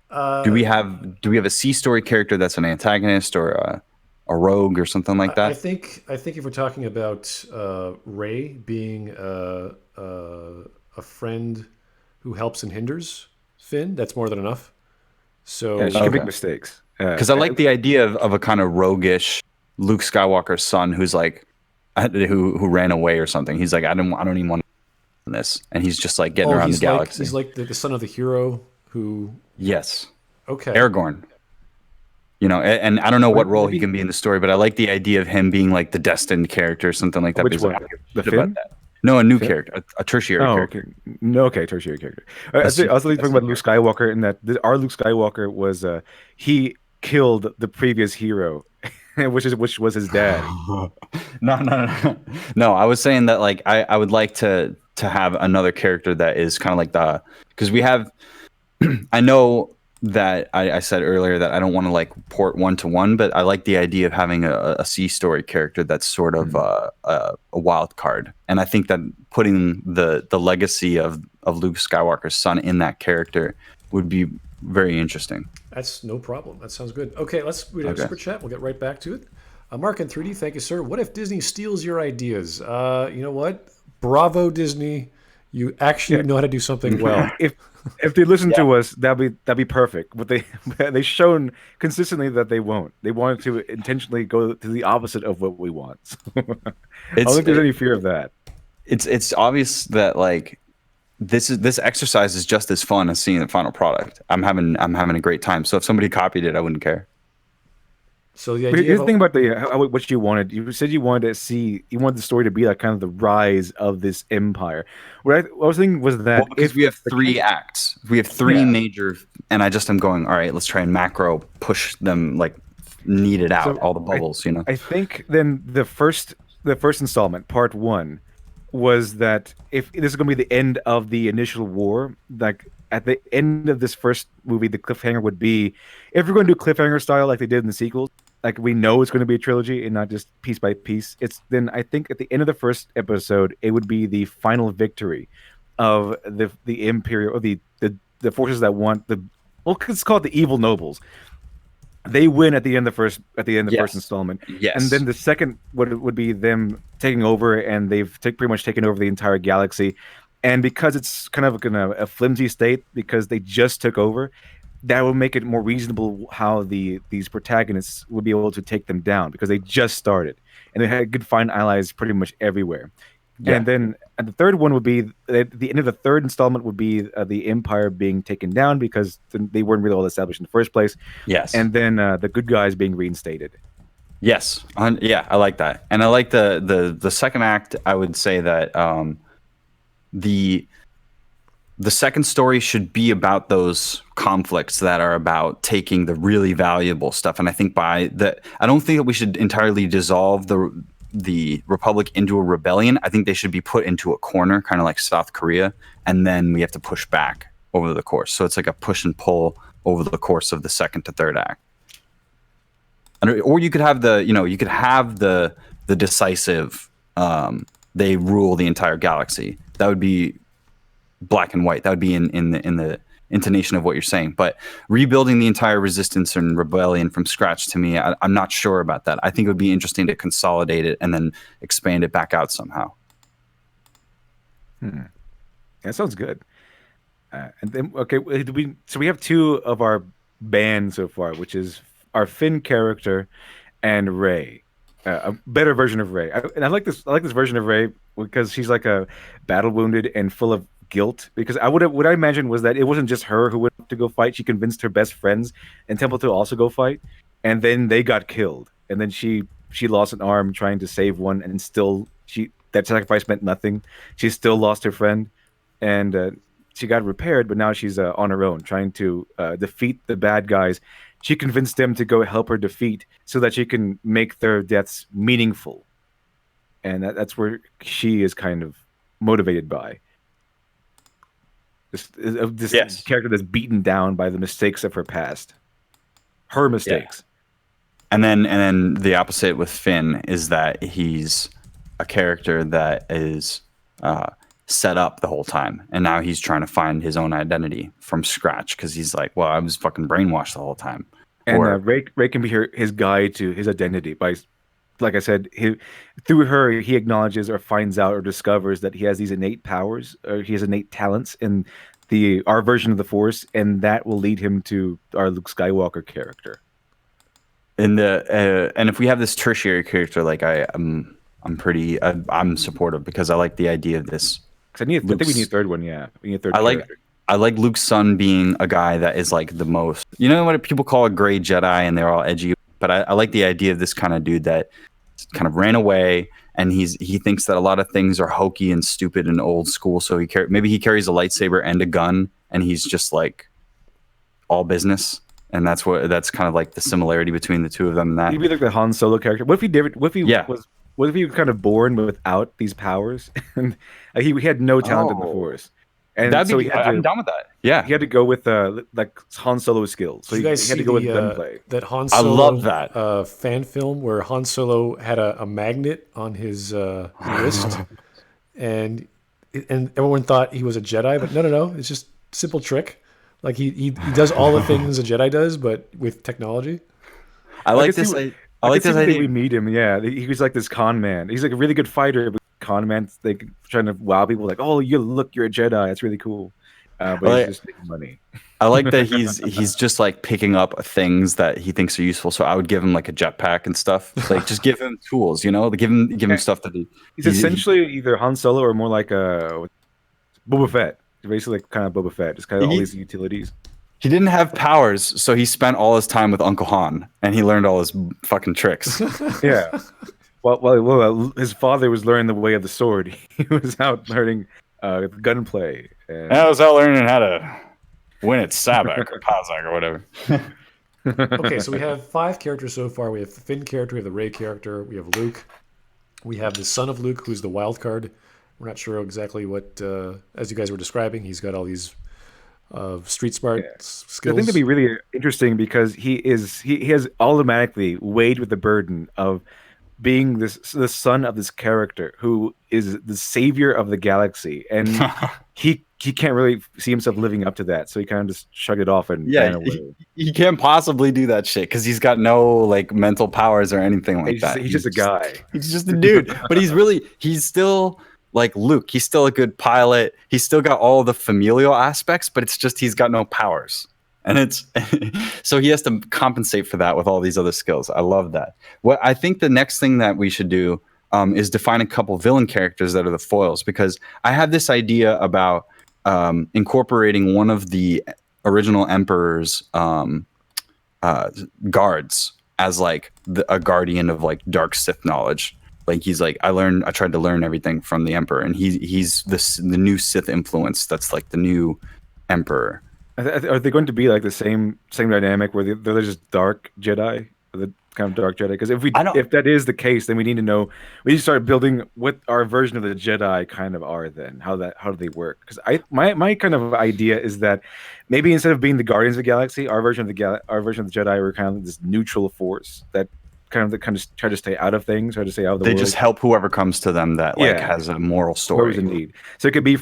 Do we have a C story character that's an antagonist or a rogue or something like that? I think if we're talking about Rey being a friend who helps and hinders Finn, that's more than enough. So she can make mistakes. Because I like the idea of a kind of roguish Luke Skywalker's son who's like who ran away or something. He's like, I don't even want to do this, and he's just like getting around the galaxy. He's like the son of the hero who. Yes. Okay. Aragorn. And I don't know what role he can be in the story, but I like the idea of him being like the destined character or something like that. Which one? The Finn? No, a new character, a tertiary character. Okay. No, okay, tertiary character. I was talking about Luke Skywalker, in that our Luke Skywalker was he killed the previous hero, which was his dad. No. I was saying that like I would like to have another character that is kind of like because we have. I know that I said earlier that I don't want to like port 1-to-1, but I like the idea of having a C story character that's sort of a wild card, and I think that putting the legacy of Luke Skywalker's son in that character would be very interesting. That's no problem. That sounds good. Okay, let's read our super chat. We'll get right back to it. Mark in 3D, thank you, sir. What if Disney steals your ideas? You know what? Bravo, Disney. You actually know how to do something well. If they listen to us, that'd be perfect. But they've shown consistently that they won't. They wanted to intentionally go to the opposite of what we want. So I don't think there's any fear of that. It's obvious that like this exercise is just as fun as seeing the final product. I'm having a great time. So if somebody copied it, I wouldn't care. So the But idea here's of the thing about what you wanted. You said you wanted the story to be like kind of the rise of this empire. What I was thinking was that because we have 3 acts, we have 3 major, and I just am going, all right, let's try and macro push them, like knead it out, all the bubbles, I think then the first installment, part 1, was that if this is going to be the end of the initial war, like at the end of this first movie, the cliffhanger would be, if we're going to do cliffhanger style like they did in the sequels, like we know it's going to be a trilogy and not just piece by piece. It's then I think at the end of the first episode, it would be the final victory of the Imperial, or the forces that want let's call it the evil nobles. They win at the end of the first installment. Yes. And then the second would be them taking over, and they've pretty much taken over the entire galaxy. And because it's kind of a flimsy state, because they just took over, that would make it more reasonable how these protagonists would be able to take them down, because they just started and they had good find allies pretty much everywhere. Yeah. And then the third one would be at the end of the third installment would be the Empire being taken down because they weren't really all established in the first place. Yes. And then the good guys being reinstated. Yes. Yeah, I like that. And I like the second act. I would say that the second story should be about those conflicts that are about taking the really valuable stuff. And I think I don't think that we should entirely dissolve the Republic into a rebellion. I think they should be put into a corner, kind of like South Korea, and then we have to push back over the course. So it's like a push and pull over the course of the second to third act. Or you could have the decisive, they rule the entire galaxy. That would be black and white. That would be in the intonation of what you're saying. But rebuilding the entire resistance and rebellion from scratch, to me, I'm not sure about that. I think it would be interesting to consolidate it and then expand it back out somehow. That sounds good. And then we have 2 of our band so far, which is our Finn character and Rey. A better version of Rey. And I like this version of Rey because she's like a battle wounded and full of guilt, because what I imagined was that it wasn't just her who went to go fight. She convinced her best friends and Temple to also go fight, and then they got killed, and then she lost an arm trying to save one, and still that sacrifice meant nothing. She still lost her friend, and she got repaired, but now she's on her own trying to defeat the bad guys. She convinced them to go help her defeat so that she can make their deaths meaningful, and that's where she is kind of motivated by. This character that's beaten down by the mistakes of her past, her mistakes. Yeah. And then the opposite with Finn is that he's a character that is set up the whole time, and now he's trying to find his own identity from scratch because he's like, well, I was fucking brainwashed the whole time. And Rey can be his guide to his identity by, like I said, through her, he acknowledges or finds out or discovers that he has these innate powers, or he has innate talents in our version of the Force, and that will lead him to our Luke Skywalker character. And if we have this tertiary character, like I'm supportive, because I like the idea of this. I think we need a third one. Yeah, we need a third character. I like Luke's son being a guy that is like the most, you know what people call a gray Jedi, and they're all edgy. But I like the idea of this kind of dude that kind of ran away, and he thinks that a lot of things are hokey and stupid and old school. So maybe he carries a lightsaber and a gun, and he's just like all business. And that's kind of like the similarity between the two of them. And that he'd be like the Han Solo character. What if he was kind of born without these powers, and he had no talent in the Force? And I'm down with that. Yeah, he had to go with like Han Solo skills. So he had to go with gunplay. That Han Solo, I love that fan film where Han Solo had a magnet on his wrist, and everyone thought he was a Jedi, but no, it's just a simple trick. Like he does all the things a Jedi does, but with technology. I like this. I like this idea. We meet him. Yeah, he was like this con man. He's like a really good fighter, but con man, like trying to wow people. Like, oh, you're a Jedi. It's really cool. But he's just making money. I like that he's just like picking up things that he thinks are useful. So I would give him like a jetpack and stuff. Like just give him tools, give him stuff that he's essentially either Han Solo or more like a Boba Fett. basically like kind of Boba Fett, just kind of all He- these utilities. He didn't have powers, so he spent all his time with Uncle Han, and he learned all his fucking tricks. Yeah. Well, his father was learning the way of the sword. He was out learning gunplay. And I was out learning how to win at Sabak or Pazak or whatever. Okay, so we have 5 characters so far. We have the Finn character, we have the Rey character, we have Luke, we have the son of Luke, who's the wild card. We're not sure exactly what, as you guys were describing, he's got all these street smart skills. I think that'd be really interesting because he has automatically weighed with the burden of being the son of this character who is the savior of the galaxy, and he can't really see himself living up to that, so he kind of just shrugged it off and ran away. He can't possibly do that shit because he's got no like mental powers or anything like that. He's just a guy. He's just a dude, but he's still like Luke. He's still a good pilot. He's still got all the familial aspects, but it's just he's got no powers. And it's so he has to compensate for that with all these other skills. I love that. What I think the next thing that we should do is define a couple villain characters that are the foils, because I have this idea about incorporating one of the original Emperor's guards as like a guardian of like dark Sith knowledge. Like he's like, I tried to learn everything from the Emperor, and he's the new Sith influence. That's like the new Emperor. Are they going to be like the same dynamic where they're just dark Jedi, the kind of dark Jedi? Because if that is the case, then we need to start building what our version of the Jedi kind of are. Then how do they work? Because my kind of idea is that maybe instead of being the Guardians of the Galaxy, our version of the Jedi were kind of this neutral force that kind of try to stay out of things, try to stay out of the world. They just help whoever comes to them that has a moral story. In need. So it could be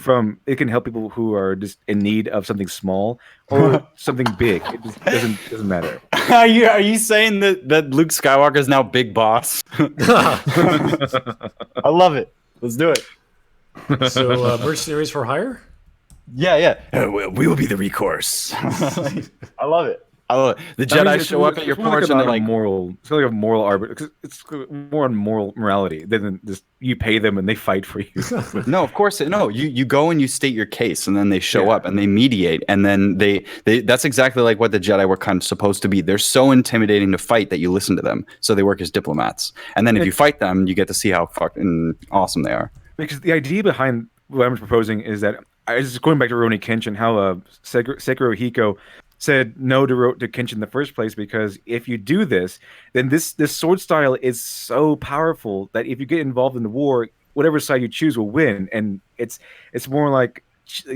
it can help people who are just in need of something small or something big. It just doesn't matter. Are you saying that Luke Skywalker is now Big Boss? I love it. Let's do it. So mercenaries for hire? Yeah. We will be the recourse. I love it. The Jedi show up at your porch and they're like moral. It's like a moral arbiter because it's more on moral morality than just you pay them and they fight for you. No, of course no. You go and you state your case, and then they show up and they mediate, and then they that's exactly like what the Jedi were kind of supposed to be. They're so intimidating to fight that you listen to them, so they work as diplomats. And then if you fight them, you get to see how fucking awesome they are. Because the idea behind what I'm proposing is that I was just going back to Rurouni Kenshin, how Sekiro Hiko said no to Kenshin in the first place, because if you do this, then this sword style is so powerful that if you get involved in the war, whatever side you choose will win. And it's more like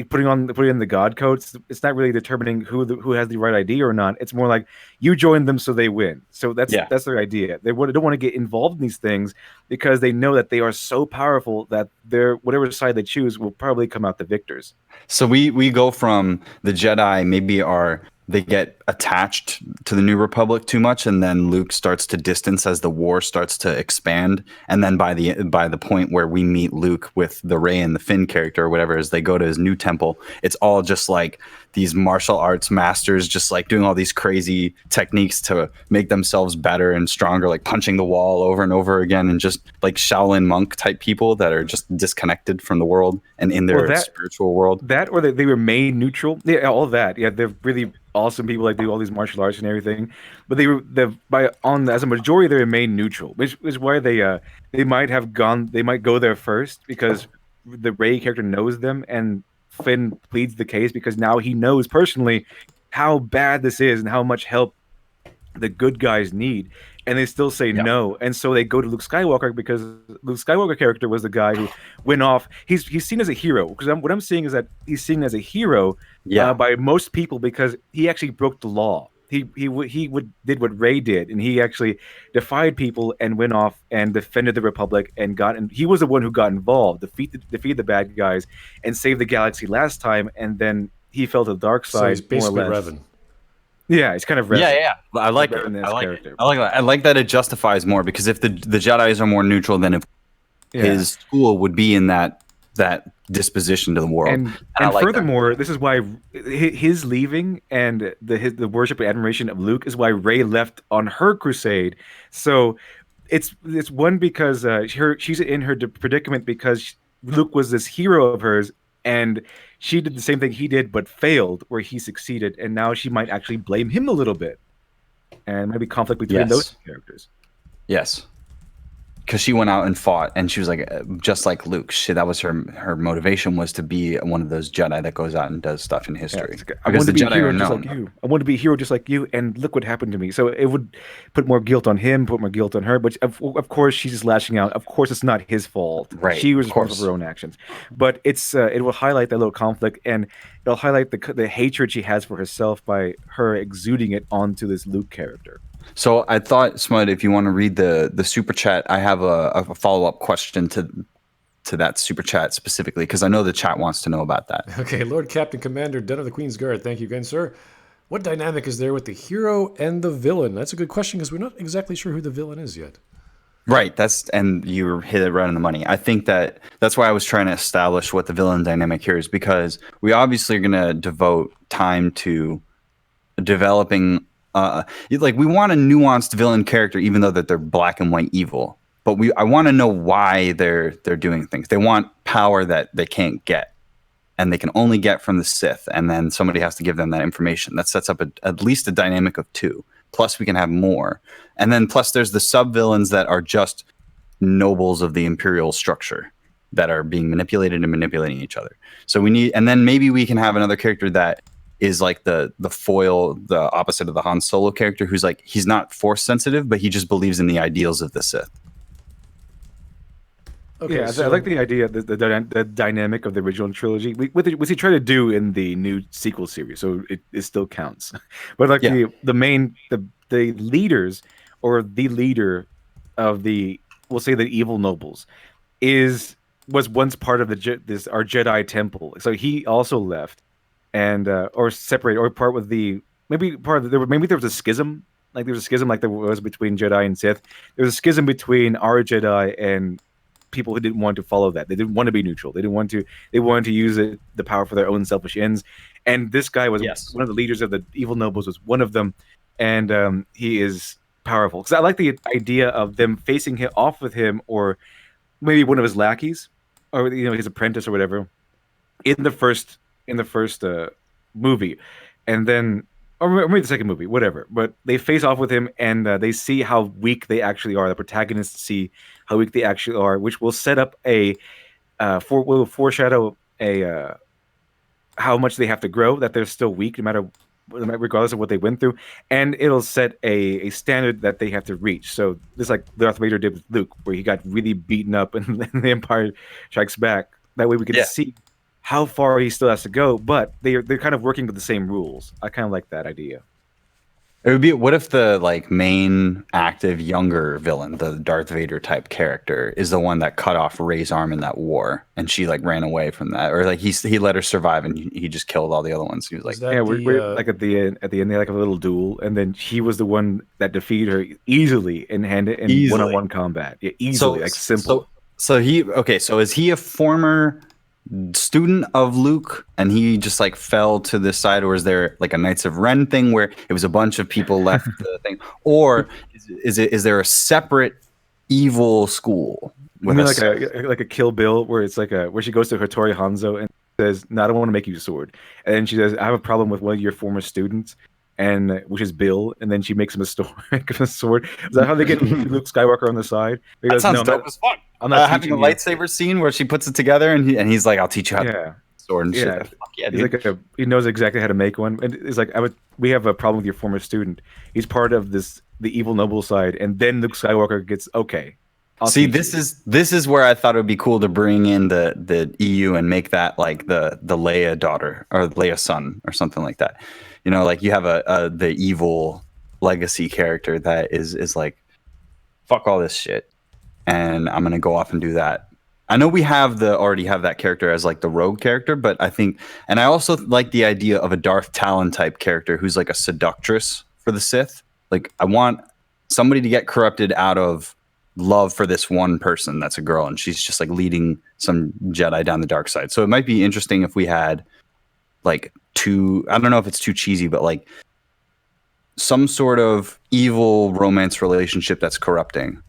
putting in the god codes. It's not really determining who has the right idea or not. It's more like you join them so they win. So that's their idea. They don't want to get involved in these things because they know that they are so powerful that whatever side they choose will probably come out the victors. So we go from the Jedi they get attached to the New Republic too much, and then Luke starts to distance as the war starts to expand. And then by the point where we meet Luke with the Rey and the Finn character or whatever, as they go to his new temple, it's all just like these martial arts masters just like doing all these crazy techniques to make themselves better and stronger, like punching the wall over and over again, and just like Shaolin monk type people that are just disconnected from the world and in their spiritual world. That, or they remain neutral. Yeah, all that. Yeah, they're really awesome people, like do all these martial arts and everything, but as a majority they remain neutral, which is why they might go there first because the Rey character knows them, and Finn pleads the case because now he knows personally how bad this is and how much help the good guys need, and they still say no, and so they go to Luke Skywalker because Luke Skywalker character was the guy who went off. He's seen as a hero, because what I'm seeing is that he's seen as a hero by most people because he actually broke the law. He did what Rey did, and he actually defied people and went off and defended the Republic and he was the one who got involved, defeated the bad guys and saved the galaxy last time, and then he fell to the dark side. So he's basically more or less. Revan. Yeah, it's kind of Revan. Yeah. I like it. I like that. I like that it justifies more, because if the Jedis are more neutral, then if his school would be in that disposition to the world. And furthermore, this is why his leaving and the worship and admiration of Luke is why Rey left on her crusade. So it's one because she's in her predicament because Luke was this hero of hers, and she did the same thing he did, but failed, where he succeeded, and now she might actually blame him a little bit, and maybe conflict between those two characters. Yes. Because she went out and fought, and she was like, just like Luke. That was her motivation, was to be one of those Jedi that goes out and does stuff in history. Yeah, I want to be a hero just like you. I want to be a hero just like you, and look what happened to me. So it would put more guilt on him, put more guilt on her. But of course, she's just lashing out. Of course, it's not his fault. Right. She was responsible for her own actions. But it will highlight that little conflict, and it'll highlight the hatred she has for herself by her exuding it onto this Luke character. So I thought, Smud, if you want to read the super chat, I have a follow-up question to that super chat specifically, because I know the chat wants to know about that. Okay, Lord Captain Commander Den of the Queen's Guard, thank you again, sir. What dynamic is there with the hero and the villain? That's a good question, because we're not exactly sure who the villain is yet. Right, and you hit it right on the money. I think that's why I was trying to establish what the villain dynamic here is, because we obviously are going to devote time to developing. We want a nuanced villain character, even though that they're black and white evil. But I want to know why they're doing things. They want power that they can't get, and they can only get from the Sith. And then somebody has to give them that information. That sets up at least a dynamic of two. Plus, we can have more. And then plus, there's the sub-villains that are just nobles of the Imperial structure that are being manipulated and manipulating each other. So and then maybe we can have another character that is like the foil, the opposite of the Han Solo character, who's like, he's not force sensitive, but he just believes in the ideals of the Sith. Okay, yeah, I like the idea, the dynamic of the original trilogy. What he tried to do in the new sequel series, so it still counts. But like the leaders, or the leader of we'll say the evil nobles, was once part of our Jedi temple. So he also left. And or separate, or part with maybe there was a schism, like there was between Jedi and Sith. There was a schism between our Jedi and people who didn't want to follow that. They didn't want to be neutral. They wanted to use the power for their own selfish ends. And this guy was one of the leaders of the evil nobles, was one of them, and he is powerful. Because I like the idea of them facing off with him, or maybe one of his lackeys, or his apprentice or whatever, in the first movie, and then or maybe the second movie, whatever. But they face off with him, and they see how weak they actually are. The protagonists see how weak they actually are, which will set up will foreshadow how much they have to grow. That they're still weak, regardless of what they went through, and it'll set a standard that they have to reach. So this, like Darth Vader did with Luke, where he got really beaten up, and the Empire Strikes Back. That way we can see how far he still has to go, but they're kind of working with the same rules. I kind of like that idea. It would be, what if the main active younger villain, the Darth Vader type character, is the one that cut off Rey's arm in that war, and she ran away from that, or he let her survive and he just killed all the other ones. He was like, we're like at the end they had like a little duel, and then he was the one that defeated her easily in one-on-one combat. Yeah, easily, simple. So is he a former student of Luke, and he just fell to this side, or is there a Knights of Ren thing where it was a bunch of people left the thing, or is there a separate evil school? Like a Kill Bill, where it's where she goes to Hattori Hanzo and says, "No, I don't want to make you a sword," and then she says, "I have a problem with one of your former students," and which is Bill, and then she makes him a sword. Is that how they get Luke Skywalker on the side? That sounds dope as fuck. I'm not having a lightsaber scene where she puts it together, and he's like, "I'll teach you how to sword and shit." Fuck yeah, dude. He knows exactly how to make one, and it's we have a problem with your former student. He's part of the evil noble side, and then Luke Skywalker gets okay. See, this is where I thought it would be cool to bring in the EU and make that the Leia daughter or Leia son or something like that. You have the evil legacy character that is like, fuck all this shit, and I'm gonna go off and do that. I know we already have that character as the rogue character, but I think, and I also like the idea of a Darth Talon type character who's a seductress for the Sith. I want somebody to get corrupted out of love for this one person that's a girl, and she's just leading some Jedi down the dark side. So it might be interesting if we had I don't know if it's too cheesy, but some sort of evil romance relationship that's corrupting,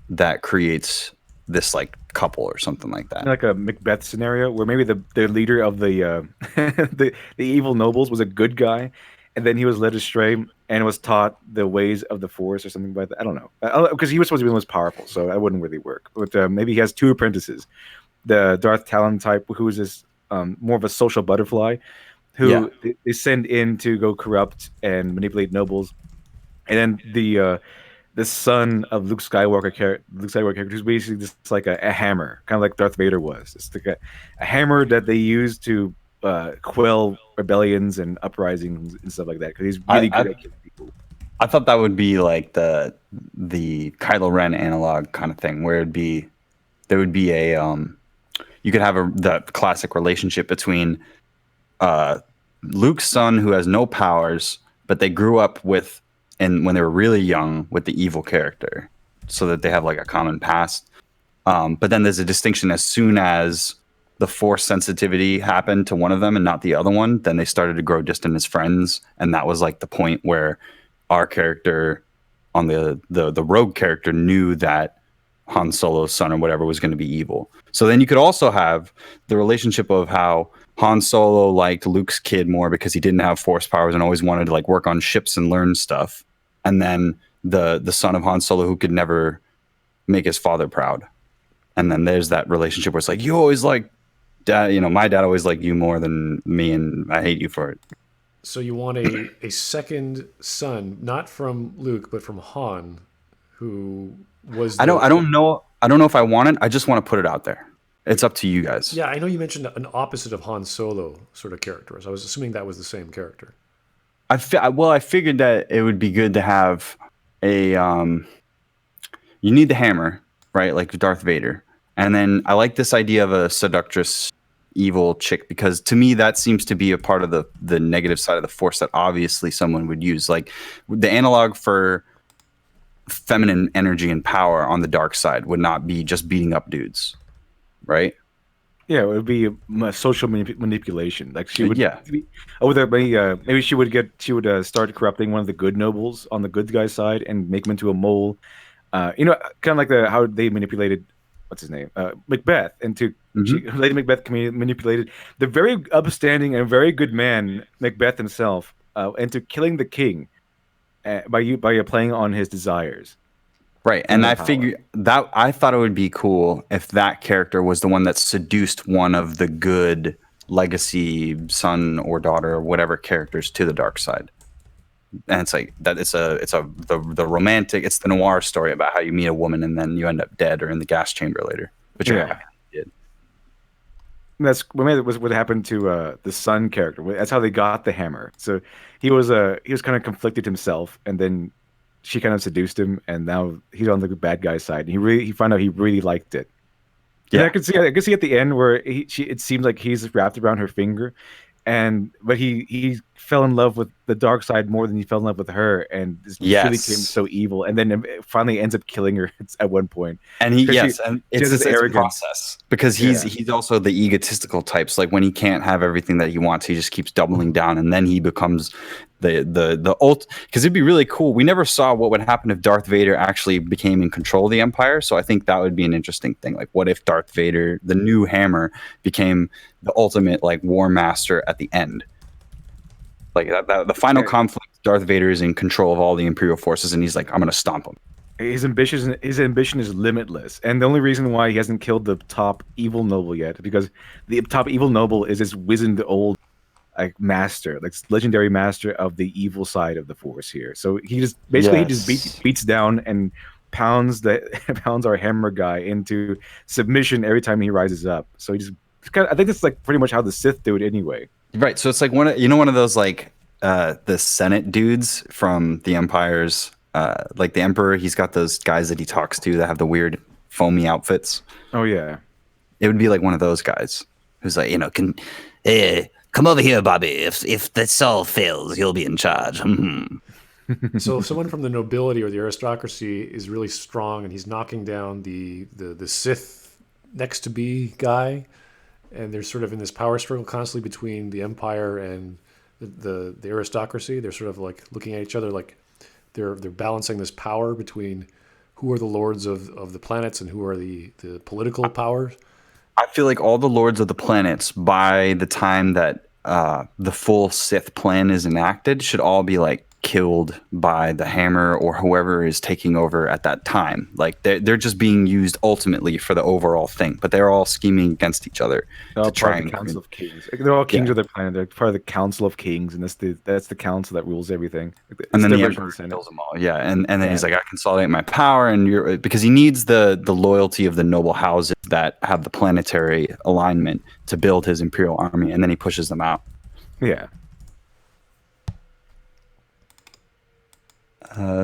that creates this like couple or something like that. Like a Macbeth scenario where maybe the leader of the the evil nobles was a good guy, and then he was led astray and was taught the ways of the Force or something like that. I don't know, because he was supposed to be the most powerful, so that wouldn't really work. But maybe he has two apprentices, the Darth Talon type, who is this more of a social butterfly, who they send in to go corrupt and manipulate nobles, and then the son of Luke Skywalker character, who's basically just like a hammer, kind of like Darth Vader was. It's like a hammer that they use to quell rebellions and uprisings and stuff like that, because he's really good at killing people. I thought that would be like the Kylo Ren analog kind of thing, where there would be a you could have the classic relationship between Luke's son, who has no powers, but they grew up with, and when they were really young, with the evil character, so that they have like a common past. But then there's a distinction: as soon as the Force sensitivity happened to one of them and not the other one, then they started to grow distant as friends, and that was like the point where our character, on the rogue character, knew that Han Solo's son or whatever was going to be evil. So then you could also have the relationship of how Han Solo liked Luke's kid more because he didn't have Force powers and always wanted to like work on ships and learn stuff. And then the son of Han Solo, who could never make his father proud. And then there's that relationship where it's like, you always like dad, my dad always liked you more than me, and I hate you for it. So you want a second son, not from Luke, but from Han, who was... I don't know if I want it. I just want to put it out there. It's up to you guys. Yeah, I know you mentioned an opposite of Han Solo sort of character. So I was assuming that was the same character. I figured that it would be good to have a... you need the hammer, right? Like Darth Vader. And then I like this idea of a seductress evil chick, because to me that seems to be a part of the negative side of the Force that obviously someone would use. Like the analog for feminine energy and power on the dark side would not be just beating up dudes, right? Yeah, it would be a social manipulation. Like she would, maybe she would start corrupting one of the good nobles on the good guy side and make him into a mole. Kind of like how they manipulated, what's his name, Macbeth, into Lady Macbeth manipulated the very upstanding and very good man Macbeth himself into killing the king by playing on his desires. Right, and I figured that I thought it would be cool if that character was the one that seduced one of the good legacy son or daughter or whatever characters to the dark side. And it's like that. The romantic. It's the noir story about how you meet a woman and then you end up dead or in the gas chamber later. Which you're happy you did. That's what happened to the son character. That's how they got the hammer. So he was kind of conflicted himself, and then she kind of seduced him, and now he's on the bad guy side. And he found out he really liked it. Yeah, and I could see at the end where it seems like he's wrapped around her finger, but he fell in love with the dark side more than he fell in love with her, and really became so evil, and then finally ends up killing her at one point. And it's a process, because he's also the egotistical types. Like when he can't have everything that he wants, he just keeps doubling down, and then he becomes the ult. Because it'd be really cool. We never saw what would happen if Darth Vader actually became in control of the Empire, so I think that would be an interesting thing. Like, what if Darth Vader, the new hammer, became the ultimate like war master at the end? Like the final conflict, Darth Vader is in control of all the Imperial forces, and he's like, I'm going to stomp them. His ambition is limitless, and the only reason why he hasn't killed the top evil noble yet is because the top evil noble is this wizened old master, like legendary master of the evil side of the Force here. So he just beats down and pounds our hammer guy into submission every time he rises up. So he just I think that's like pretty much how the Sith do it anyway. Right. So it's like one of those like the Senate dudes from the Empire's like the Emperor. He's got those guys that he talks to that have the weird foamy outfits. Oh yeah. It would be like one of those guys who's like, come over here, Bobby. If this all fails, you'll be in charge. So if someone from the nobility or the aristocracy is really strong and he's knocking down the Sith next to be guy, and they're sort of in this power struggle constantly between the Empire and the aristocracy. They're sort of like looking at each other like they're balancing this power between who are the lords of the planets and who are the political powers? I feel like all the lords of the planets, by the time that the full Sith plan is enacted, should all be like killed by the hammer or whoever is taking over at that time. Like they're just being used ultimately for the overall thing, but they're all scheming against each other They're all to try part of and the Council of Kings. Like, they're all kings of their planet. They're part of the Council of Kings, and that's the council that rules everything. It's and then their the version of emperor the Senate. kills them all. Yeah, and then he's like, I consolidate my power, and you're because he needs the loyalty of the noble houses that have the planetary alignment to build his imperial army, and then he pushes them out. Yeah.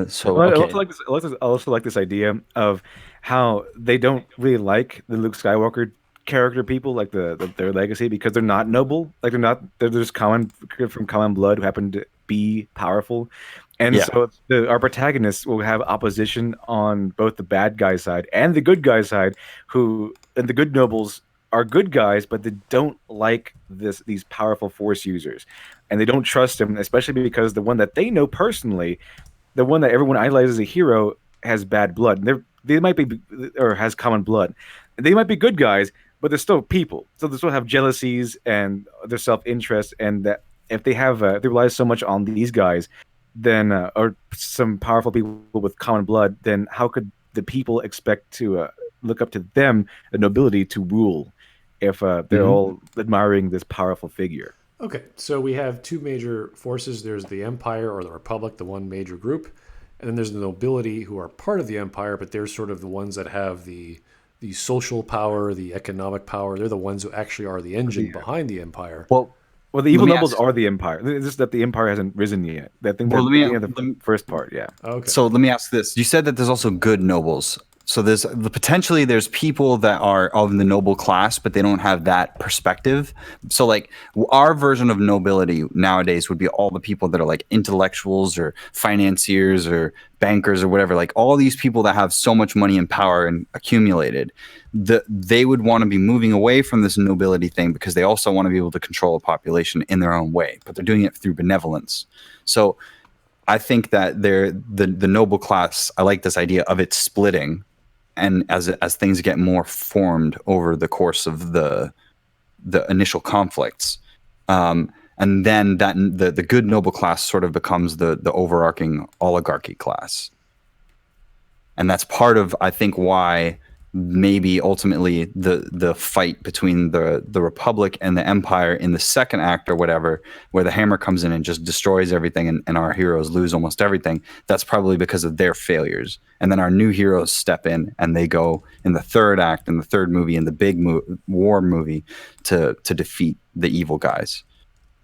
So Well, okay. I also like this idea of how they don't really like the Luke Skywalker character people, like their legacy, because they're not noble. Like they're just from common blood who happen to be powerful. And Yeah. so our protagonists will have opposition on both the bad guy side and the good guy side, and the good nobles are good guys, but they don't like these powerful force users. And they don't trust them, especially because the one that they know personally, the one that everyone idolizes as a hero, has bad blood. And they might be, or has common blood. They might be good guys, but they're still people. So they still have jealousies and their self-interest. And that if they rely so much on these guys, then or some powerful people with common blood, then how could the people expect to look up to them, the nobility, to rule, if they're all admiring this powerful figure? Okay, so we have two major forces. There's the Empire or the Republic, the one major group, and then there's the nobility who are part of the Empire, but they're sort of the ones that have the social power, the economic power. They're the ones who actually are the engine behind the Empire. Well, Well, the evil let me nobles ask- are the Empire. It's just that the Empire hasn't risen yet. I think Well, that let me- the end of the first part, yeah. Okay. So let me ask this: you said that there's also good nobles. So potentially there's people that are of the noble class, but they don't have that perspective. So like our version of nobility nowadays would be all the people that are like intellectuals or financiers or bankers or whatever. Like all these people that have so much money and power and accumulated, they would want to be moving away from this nobility thing because they also want to be able to control a population in their own way, but they're doing it through benevolence. So I think that the noble class, I like this idea of it splitting, and as things get more formed over the course of the initial conflicts, and then that the good noble class sort of becomes the overarching oligarchy class, and that's part of, I think, why maybe ultimately the fight between the Republic and the Empire in the second act or whatever, where the hammer comes in and just destroys everything and our heroes lose almost everything, that's probably because of their failures. And then our new heroes step in and they go in the third act, in the third movie, in the big war movie to defeat the evil guys.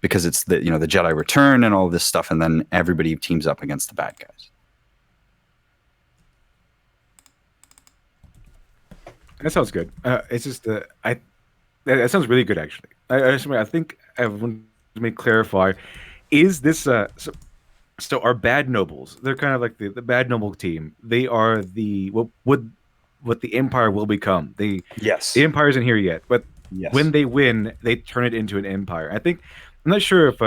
Because it's the Jedi return and all this stuff, and then everybody teams up against the bad guys. That sounds good. It's just that sounds really good, actually. I think I want to clarify: is this so our bad nobles? They're kind of like the bad noble team. They are what the Empire will become. Yes. The Empire isn't here yet, but Yes. when they win, they turn it into an empire. I'm not sure if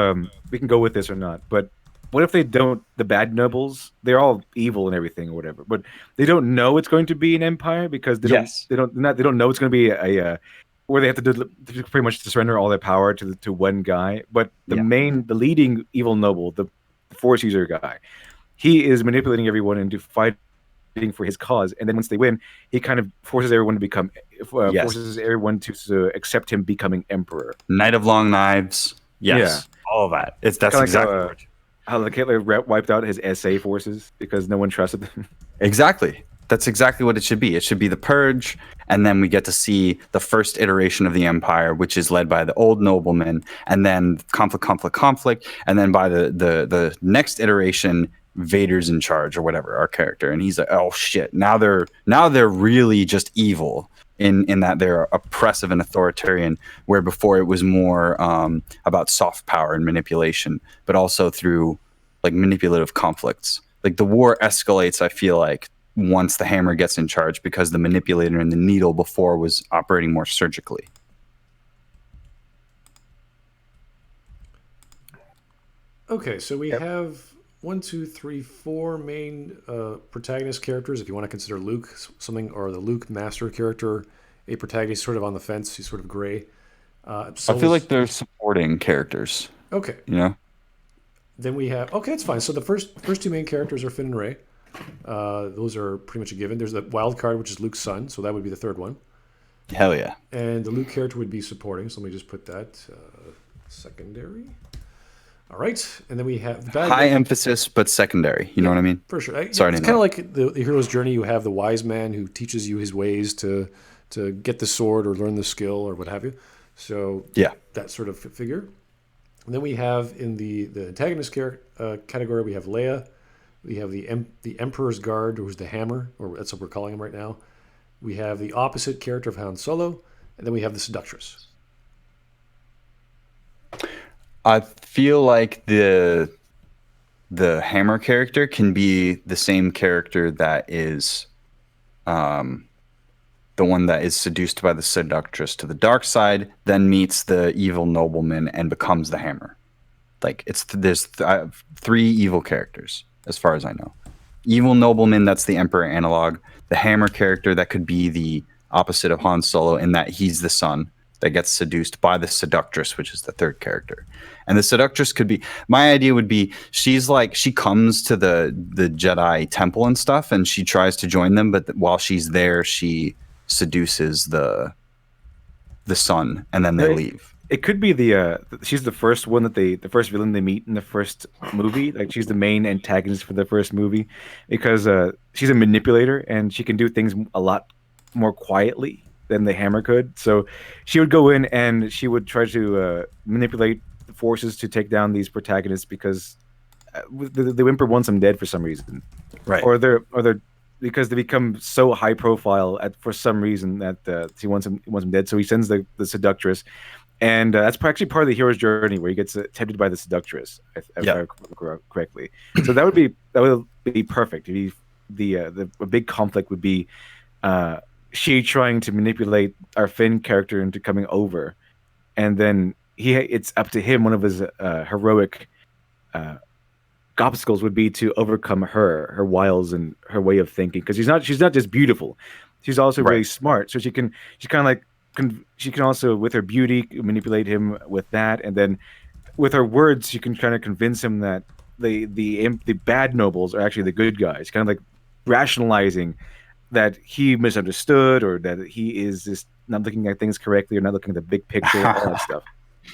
we can go with this or not, but what if they don't? The bad nobles, they're all evil and everything or whatever, but they don't know it's going to be an empire because they don't know it's going to be a where they have to pretty much to surrender all their power to one guy. But the leading evil noble, the force user guy, he is manipulating everyone into fighting for his cause, and then once they win, he kind of forces everyone to forces everyone to accept him becoming emperor. Knight of Long Knives. Yes. Yeah. All of that. That's exactly how like Hitler wiped out his SA forces because no one trusted them. Exactly. That's exactly what it should be. It should be the purge, and then we get to see the first iteration of the empire, which is led by the old noblemen, and then conflict, and then by the next iteration, Vader's in charge or whatever, our character, and he's like, oh shit, now they're really just evil. In that they're oppressive and authoritarian, where before it was more about soft power and manipulation, but also through like manipulative conflicts. Like the war escalates, I feel like, once the hammer gets in charge, because the manipulator and the needle before was operating more surgically. Okay, so we have 1, 2, 3, 4 main protagonist characters. If you want to consider Luke something, or the Luke master character, a protagonist sort of on the fence. He's sort of gray. I feel like they're supporting characters. Okay. You know. Then we have that's fine. So the first two main characters are Finn and Rey. Those are pretty much a given. There's the wild card, which is Luke's son, so that would be the third one. Hell yeah. And the Luke character would be supporting. So let me just put that secondary. All right, and then we have high emphasis, but secondary. You know what I mean? For sure. Sorry, it's kind of like the hero's journey. You have the wise man who teaches you his ways to get the sword or learn the skill or what have you. So yeah, that sort of figure. And then we have in the antagonist category, we have Leia. We have the Emperor's Guard, who's the Hammer, or that's what we're calling him right now. We have the opposite character of Han Solo, and then we have the Seductress. I feel like the Hammer character can be the same character that is the one that is seduced by the Seductress to the dark side, then meets the evil nobleman and becomes the Hammer. Like there's 3 evil characters as far as I know. Evil nobleman, that's the Emperor analog. The Hammer character, that could be the opposite of Han Solo in that he's the son that gets seduced by the Seductress, which is the third character. And the Seductress could be, my idea would be, she comes to the Jedi temple and stuff, and she tries to join them, but while she's there, she seduces the son, and then they leave. It could be she's the first one the first villain they meet in the first movie. Like, she's the main antagonist for the first movie, because she's a manipulator and she can do things a lot more quietly than the Hammer could. So she would go in and she would try to manipulate the forces to take down these protagonists, because the Emperor wants them dead for some reason, right? Or they're because they become so high profile for some reason that he wants them dead. So he sends the Seductress, and that's actually part of the hero's journey where he gets tempted by the Seductress, if I remember correctly. So that would be perfect. A big conflict would be she trying to manipulate our Finn character into coming over, and then it's up to him. One of his heroic obstacles would be to overcome her wiles and her way of thinking, because she's not just beautiful, she's also really smart. So she can also, with her beauty, manipulate him with that, and then with her words she can kind of convince him that the bad nobles are actually the good guys, kind of like rationalizing that he misunderstood, or that he is just not looking at things correctly, or not looking at the big picture, all that stuff.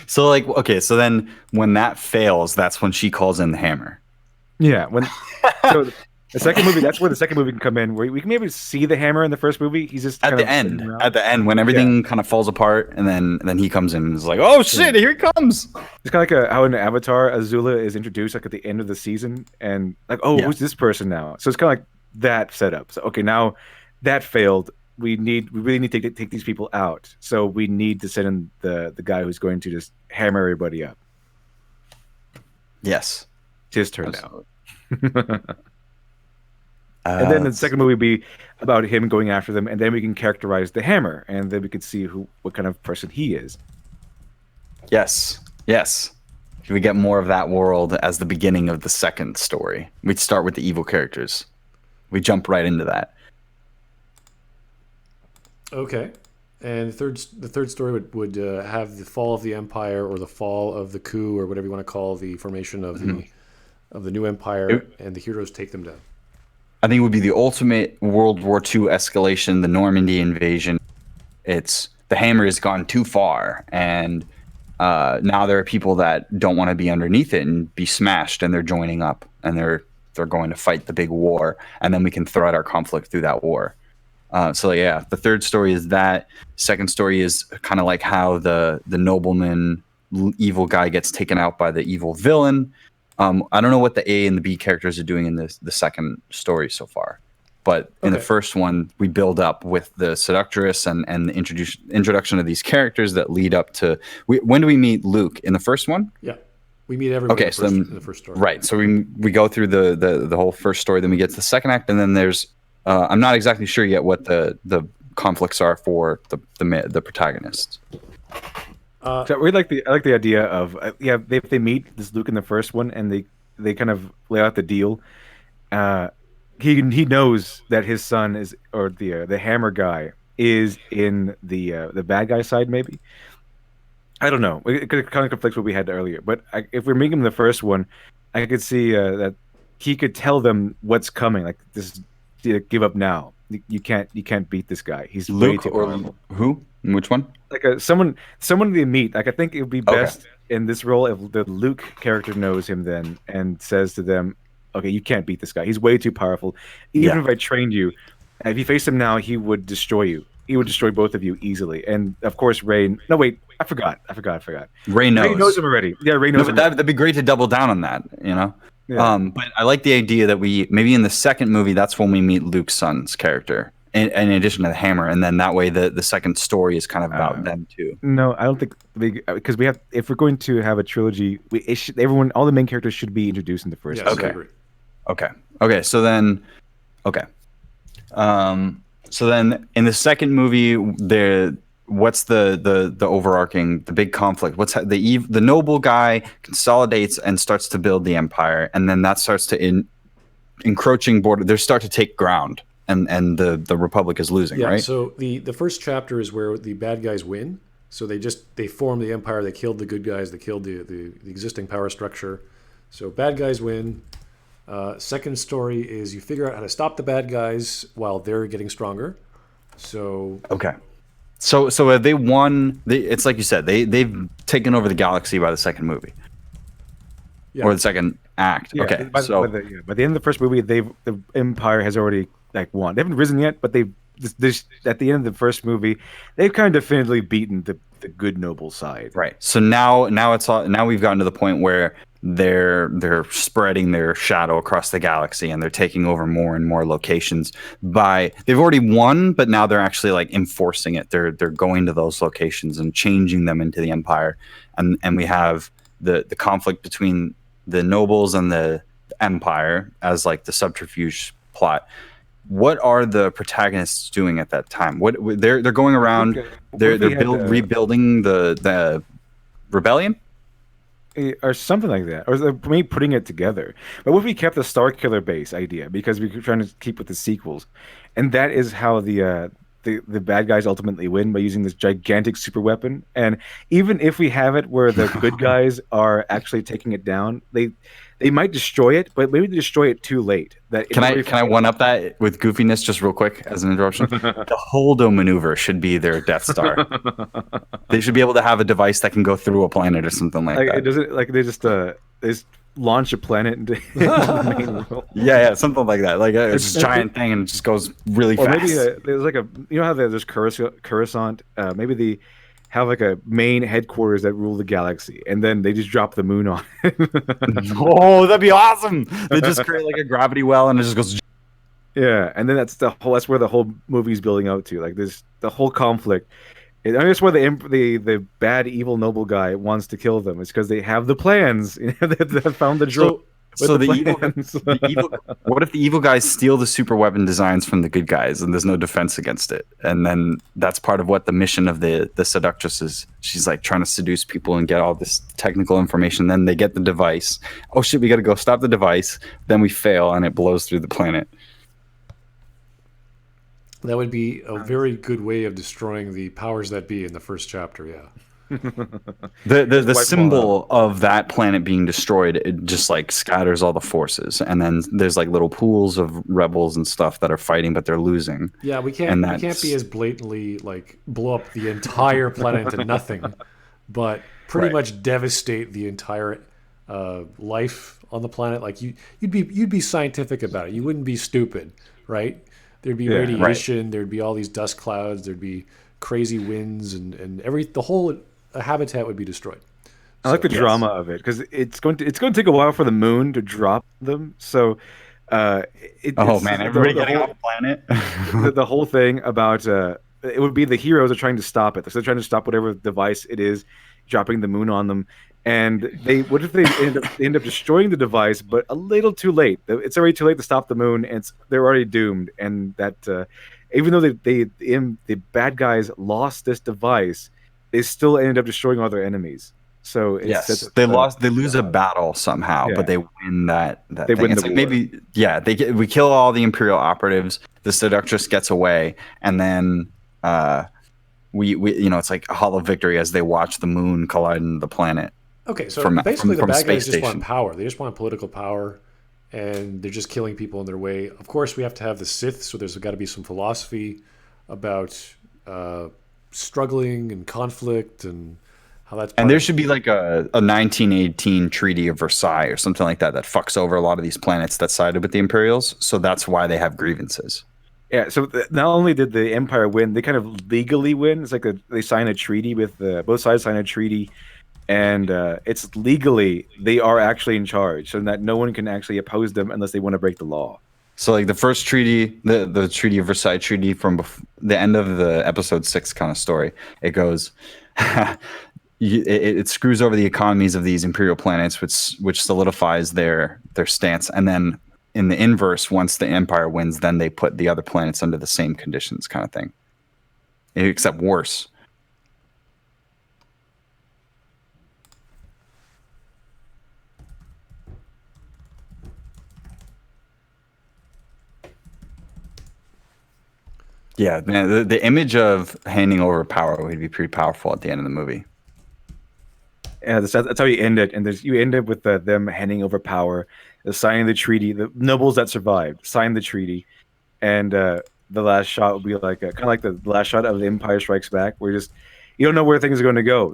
So so then when that fails, that's when she calls in the Hammer. Yeah, so the second movie, that's where the second movie can come in, where we can maybe see the Hammer in the first movie. He's just at the end when everything kind of falls apart, and then he comes in and is like, oh shit, here he comes. It's kind of like how in Avatar, Azula is introduced like at the end of the season, and like, who's this person now? So it's kind of like that setup. So okay, now that failed. We really need to take these people out. So we need to send in the guy who's going to just hammer everybody up. Yes. Just turned out. And then the second movie would be about him going after them, and then we can characterize the Hammer, and then we can see what kind of person he is. Yes. We get more of that world as the beginning of the second story. We'd start with the evil characters. We jump right into that. Okay. And the third story would have the fall of the Empire, or the fall of the coup, or whatever you want to call the formation of the new Empire, and the heroes take them down. I think it would be the ultimate World War II escalation, the Normandy invasion. It's the Hammer has gone too far, and now there are people that don't want to be underneath it and be smashed, and they're joining up, and they're going to fight the big war, and then we can throw out our conflict through that war. The third story is that. Second story is kind of like how the nobleman evil guy gets taken out by the evil villain. I don't know what the A and the B characters are doing in the second story so far, but in the first one we build up with the Seductress and the introduction of these characters that lead up to. When do we meet Luke in the first one? Yeah, we meet everyone in the first story. Right, so we go through the whole first story, then we get to the second act, and then there's. I'm not exactly sure yet what the conflicts are for the protagonists. So I like the idea of if they meet this Luke in the first one, and they they kind of lay out the deal, uh, he knows that his son is, or the hammer guy is in the bad guy side. Maybe, I don't know. It kind of conflicts what we had earlier. But if we're making the first one, I could see that he could tell them what's coming. Like this, give up now. You can't beat this guy. He's way Luke too or powerful. who? Which one? Like someone they meet. Like I think it would be best in this role if the Luke character knows him then and says to them, "Okay, you can't beat this guy. He's way too powerful. Even if I trained you, if you face him now, he would destroy you. He would destroy both of you easily." And of course, Ray. No, wait, I forgot. Ray knows. Ray knows him already. Yeah, Ray knows. No, but that'd be great to double down on that. You know. Yeah. But I like the idea that we maybe in the second movie that's when we meet Luke's son's character, in addition to the hammer, and then that way the second story is kind of about them too. No, I don't think because we have, if we're going to have a trilogy, all the main characters should be introduced in the first. Yes, Okay. I agree. Okay. So then in the second movie, what's the overarching, the big conflict? What's the noble guy consolidates and starts to build the empire, and then that starts to encroaching border. They start to take ground, and the Republic is losing, right? So the first chapter is where the bad guys win. So they form the empire. They killed the good guys. They killed the existing power structure. So bad guys win. Second story is you figure out how to stop the bad guys while they're getting stronger. So okay. So they won. It's like you said. They've taken over the galaxy by the second movie, or the second act. Yeah, okay. By the end of the first movie, the empire has already won. They haven't risen yet, but at the end of the first movie, they've kind of definitively beaten the good noble side. Right. So now we've gotten to the point where they're spreading their shadow across the galaxy, and they're taking over more and more locations. They've already won, but now they're actually enforcing it. They're going to those locations and changing them into the empire, and we have the conflict between the nobles and the empire as the subterfuge plot. What are the protagonists doing at that time? They're going around. They're rebuilding the rebellion, or something like that, or maybe putting it together. But what if we kept the Star Killer base idea, because we're trying to keep with the sequels, and that is how the bad guys ultimately win, by using this gigantic super weapon. And even if we have it where the good guys are actually taking it down, they might destroy it, but maybe they destroy it too late. Can I one up that with goofiness just real quick as an interruption? The Holdo maneuver should be their Death Star. They should be able to have a device that can go through a planet or something like that. It doesn't they just launch a planet into the main world. Yeah, something like that. It's a giant thing and it just goes really fast. Or maybe there's how there's Coruscant. Maybe they have a main headquarters that rule the galaxy, and then they just drop the moon on it. Oh, that'd be awesome! They just create a gravity well, and it just goes. Yeah, and then that's where the whole movie's building out to. There's the whole conflict. I mean, that's where the bad evil noble guy wants to kill them. It's because they have the plans. They found the drone. So the evil, what if the evil guys steal the super weapon designs from the good guys, and there's no defense against it? And then that's part of what the mission of the seductress is. She's trying to seduce people and get all this technical information. Then they get the device. Oh shit, we got to go stop the device. Then we fail, and it blows through the planet. That would be a very good way of destroying the powers that be in the first chapter. Yeah. The symbol of that planet being destroyed, it just scatters all the forces, and then there's little pools of rebels and stuff that are fighting, but they're losing. Yeah, we can't be as blatantly blow up the entire planet into nothing, but pretty much devastate the entire life on the planet. You'd be scientific about it. You wouldn't be stupid, right? There'd be radiation. There'd be all these dust clouds. There'd be crazy winds, and the whole habitat would be destroyed. I like the drama of it, because it's going to take a while for the moon to drop them. So, everybody getting off the planet. the whole thing about it would be the heroes are trying to stop it. So they're trying to stop whatever device it is dropping the moon on them. And what if they end up destroying the device, but a little too late? It's already too late to stop the moon, and they're already doomed. And that even though the bad guys lost this device, they still ended up destroying all their enemies. So Yes, they lost. They lose a battle somehow, Yeah. but they win that They thing. win It's the like war. maybe we kill all the Imperial operatives. The seductress gets away, and then we it's like a hollow victory as they watch the moon collide into the planet. Okay, so from basically the from a bad guys space just want station. power. They just want political power, and they're just killing people in their way. Of course, we have to have the Sith, so there's got to be some philosophy about struggling and conflict and how that's. And there should be like a 1918 Treaty of Versailles or something like that fucks over a lot of these planets that sided with the Imperials. So that's why they have grievances. Yeah, so not only did the Empire win, they kind of legally win. It's like they sign a treaty with both sides sign a treaty, and it's legally they are actually in charge, so that no one can actually oppose them unless they want to break the law. So like the first treaty, the Treaty of Versailles treaty from the end of the episode 6 kind of story, it goes, it screws over the economies of these imperial planets, which solidifies their stance, and then in the inverse, once the Empire wins, then they put the other planets under the same conditions, kind of thing, except worse. Yeah, man, the image of handing over power would be pretty powerful at the end of the movie. Yeah, that's how you end it. And you end it with them handing over power, signing the treaty. The nobles that survived sign the treaty, and the last shot will be like kind of like the last shot of The Empire Strikes Back, where you don't know where things are going to go.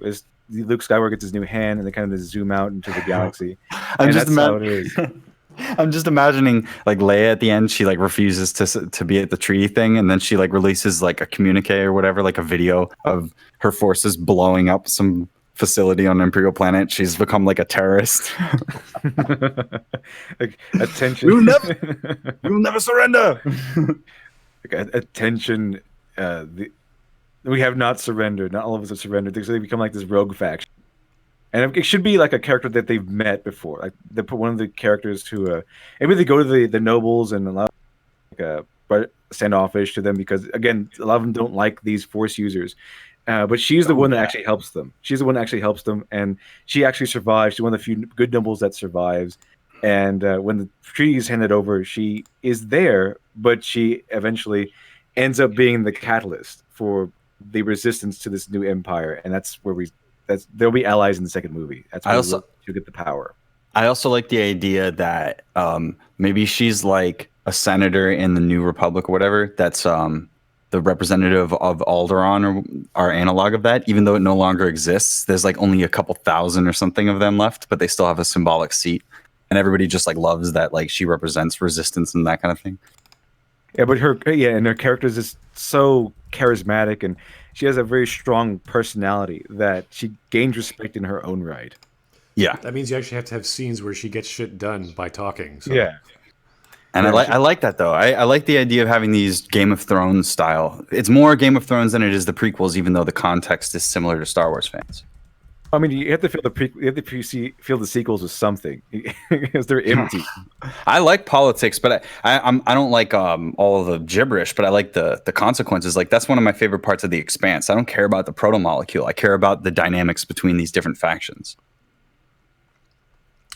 Luke Skywalker gets his new hand, and they kind of just zoom out into the galaxy. I'm just imagining like Leia at the end. She like refuses to be at the treaty thing, and then she like releases like a communique or whatever, like a video of her forces blowing up some facility on an Imperial planet. She's become like a terrorist. Like, attention! we will never surrender. Like, attention! We have not surrendered. Not all of us have surrendered. So they become like this rogue faction. And it should be like a character that they've met before. Like they put one of the characters who maybe they go to the nobles and allow like standoffish to them because again a lot of them don't like these force users. But she's the one that actually helps them. She's the one that actually helps them, and she actually survives. She's one of the few good nobles that survives. And when the treaty is handed over, she is there, but she eventually ends up being the catalyst for the resistance to this new empire, and that's where there'll be allies in the second movie. That's where you get the power. I also like the idea that maybe she's like a senator in the New Republic or whatever. That's the representative of Alderaan or our analog of that, even though it no longer exists. There's like only a couple thousand or something of them left, but they still have a symbolic seat, and everybody just like loves that like she represents resistance and that kind of thing. Yeah, but her character is just so charismatic, and she has a very strong personality that she gains respect in her own right. Yeah, that means you actually have to have scenes where she gets shit done by talking. So. Yeah. And I like that though. I like the idea of having these Game of Thrones style. It's more Game of Thrones than it is the prequels, even though the context is similar to Star Wars fans. I mean, you have to feel the sequels with something because they're empty. I like politics, but I don't like all of the gibberish. But I like the consequences. Like that's one of my favorite parts of The Expanse. I don't care about the proto-molecule. I care about the dynamics between these different factions.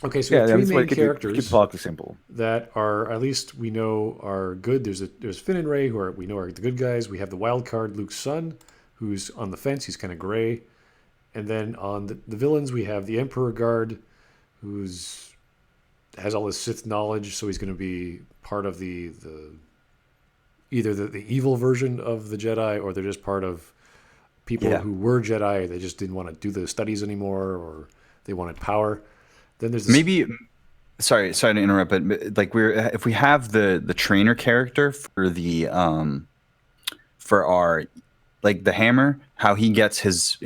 Okay, so we have three main characters keep politics simple that are, at least we know, are good. There's Finn and Rey, who we know are the good guys. We have the wild card, Luke's son, who's on the fence. He's kind of gray. And then on the villains, we have the Emperor Guard, has all this Sith knowledge, so he's going to be part of either the evil version of the Jedi, or they're just part of people who were Jedi. They just didn't want to do the studies anymore, or they wanted power. Then there's sorry to interrupt, but like if we have the trainer character for the for our like the hammer, how he gets his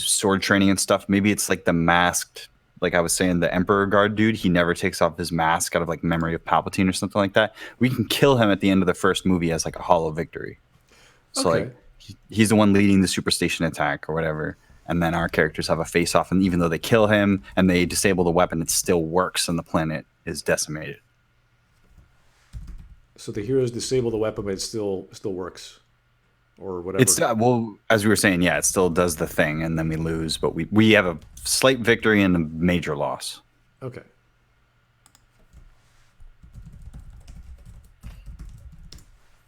sword training and stuff. Maybe it's like the masked, like I was saying, the Emperor Guard dude. He never takes off his mask out of like memory of Palpatine or something like that. We can kill him at the end of the first movie as like a hollow victory. So like he's the one leading the superstation attack or whatever. And then our characters have a face-off, and even though they kill him and they disable the weapon, it still works, and the planet is decimated. So the heroes disable the weapon, but it still works, or whatever. It's well, as we were saying, yeah, it still does the thing, and then we lose, but we have a slight victory and a major loss. Okay.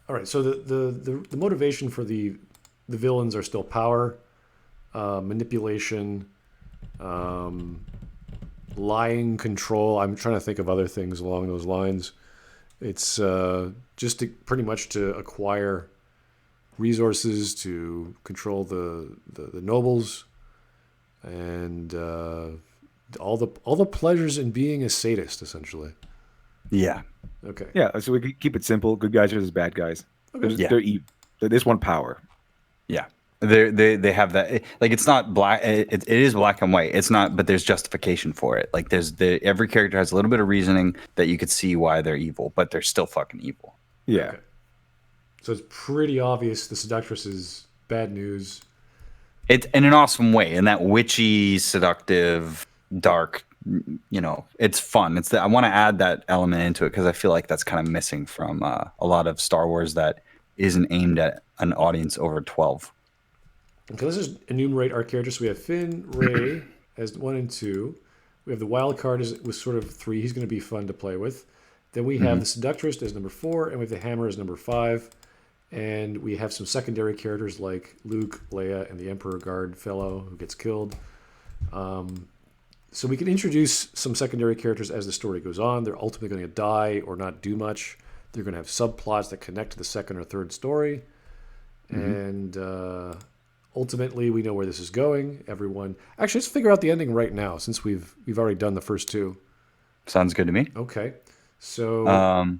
All right. So the motivation for the villains are still power, manipulation, lying, control. I'm trying to think of other things along those lines. It's just pretty much to acquire resources to control the nobles, and all the pleasures in being a sadist, essentially. Yeah. Okay. Yeah, so we can keep it simple. Good guys versus bad guys. Okay. They're evil. They just want power. Yeah. They have that, like, it's not black, it is black and white. It's not, but there's justification for it. Like, every character has a little bit of reasoning that you could see why they're evil, but they're still fucking evil. Yeah. Okay. So it's pretty obvious the seductress is bad news. It's in an awesome way, in that witchy, seductive, dark, it's fun. I want to add that element into it because I feel like that's kind of missing from a lot of Star Wars that isn't aimed at an audience over 12. Okay, let's just enumerate our characters. So we have Finn, Rey as 1 and 2. We have the wild card with sort of 3. He's going to be fun to play with. Then we have the seductress as number 4, and we have the hammer as number 5. And we have some secondary characters like Luke, Leia, and the Emperor Guard fellow who gets killed. So we can introduce some secondary characters as the story goes on. They're ultimately going to die or not do much. They're going to have subplots that connect to the second or third story. And ultimately, we know where this is going. Everyone, actually, let's figure out the ending right now, since we've already done the first 2. Sounds good to me. Okay, so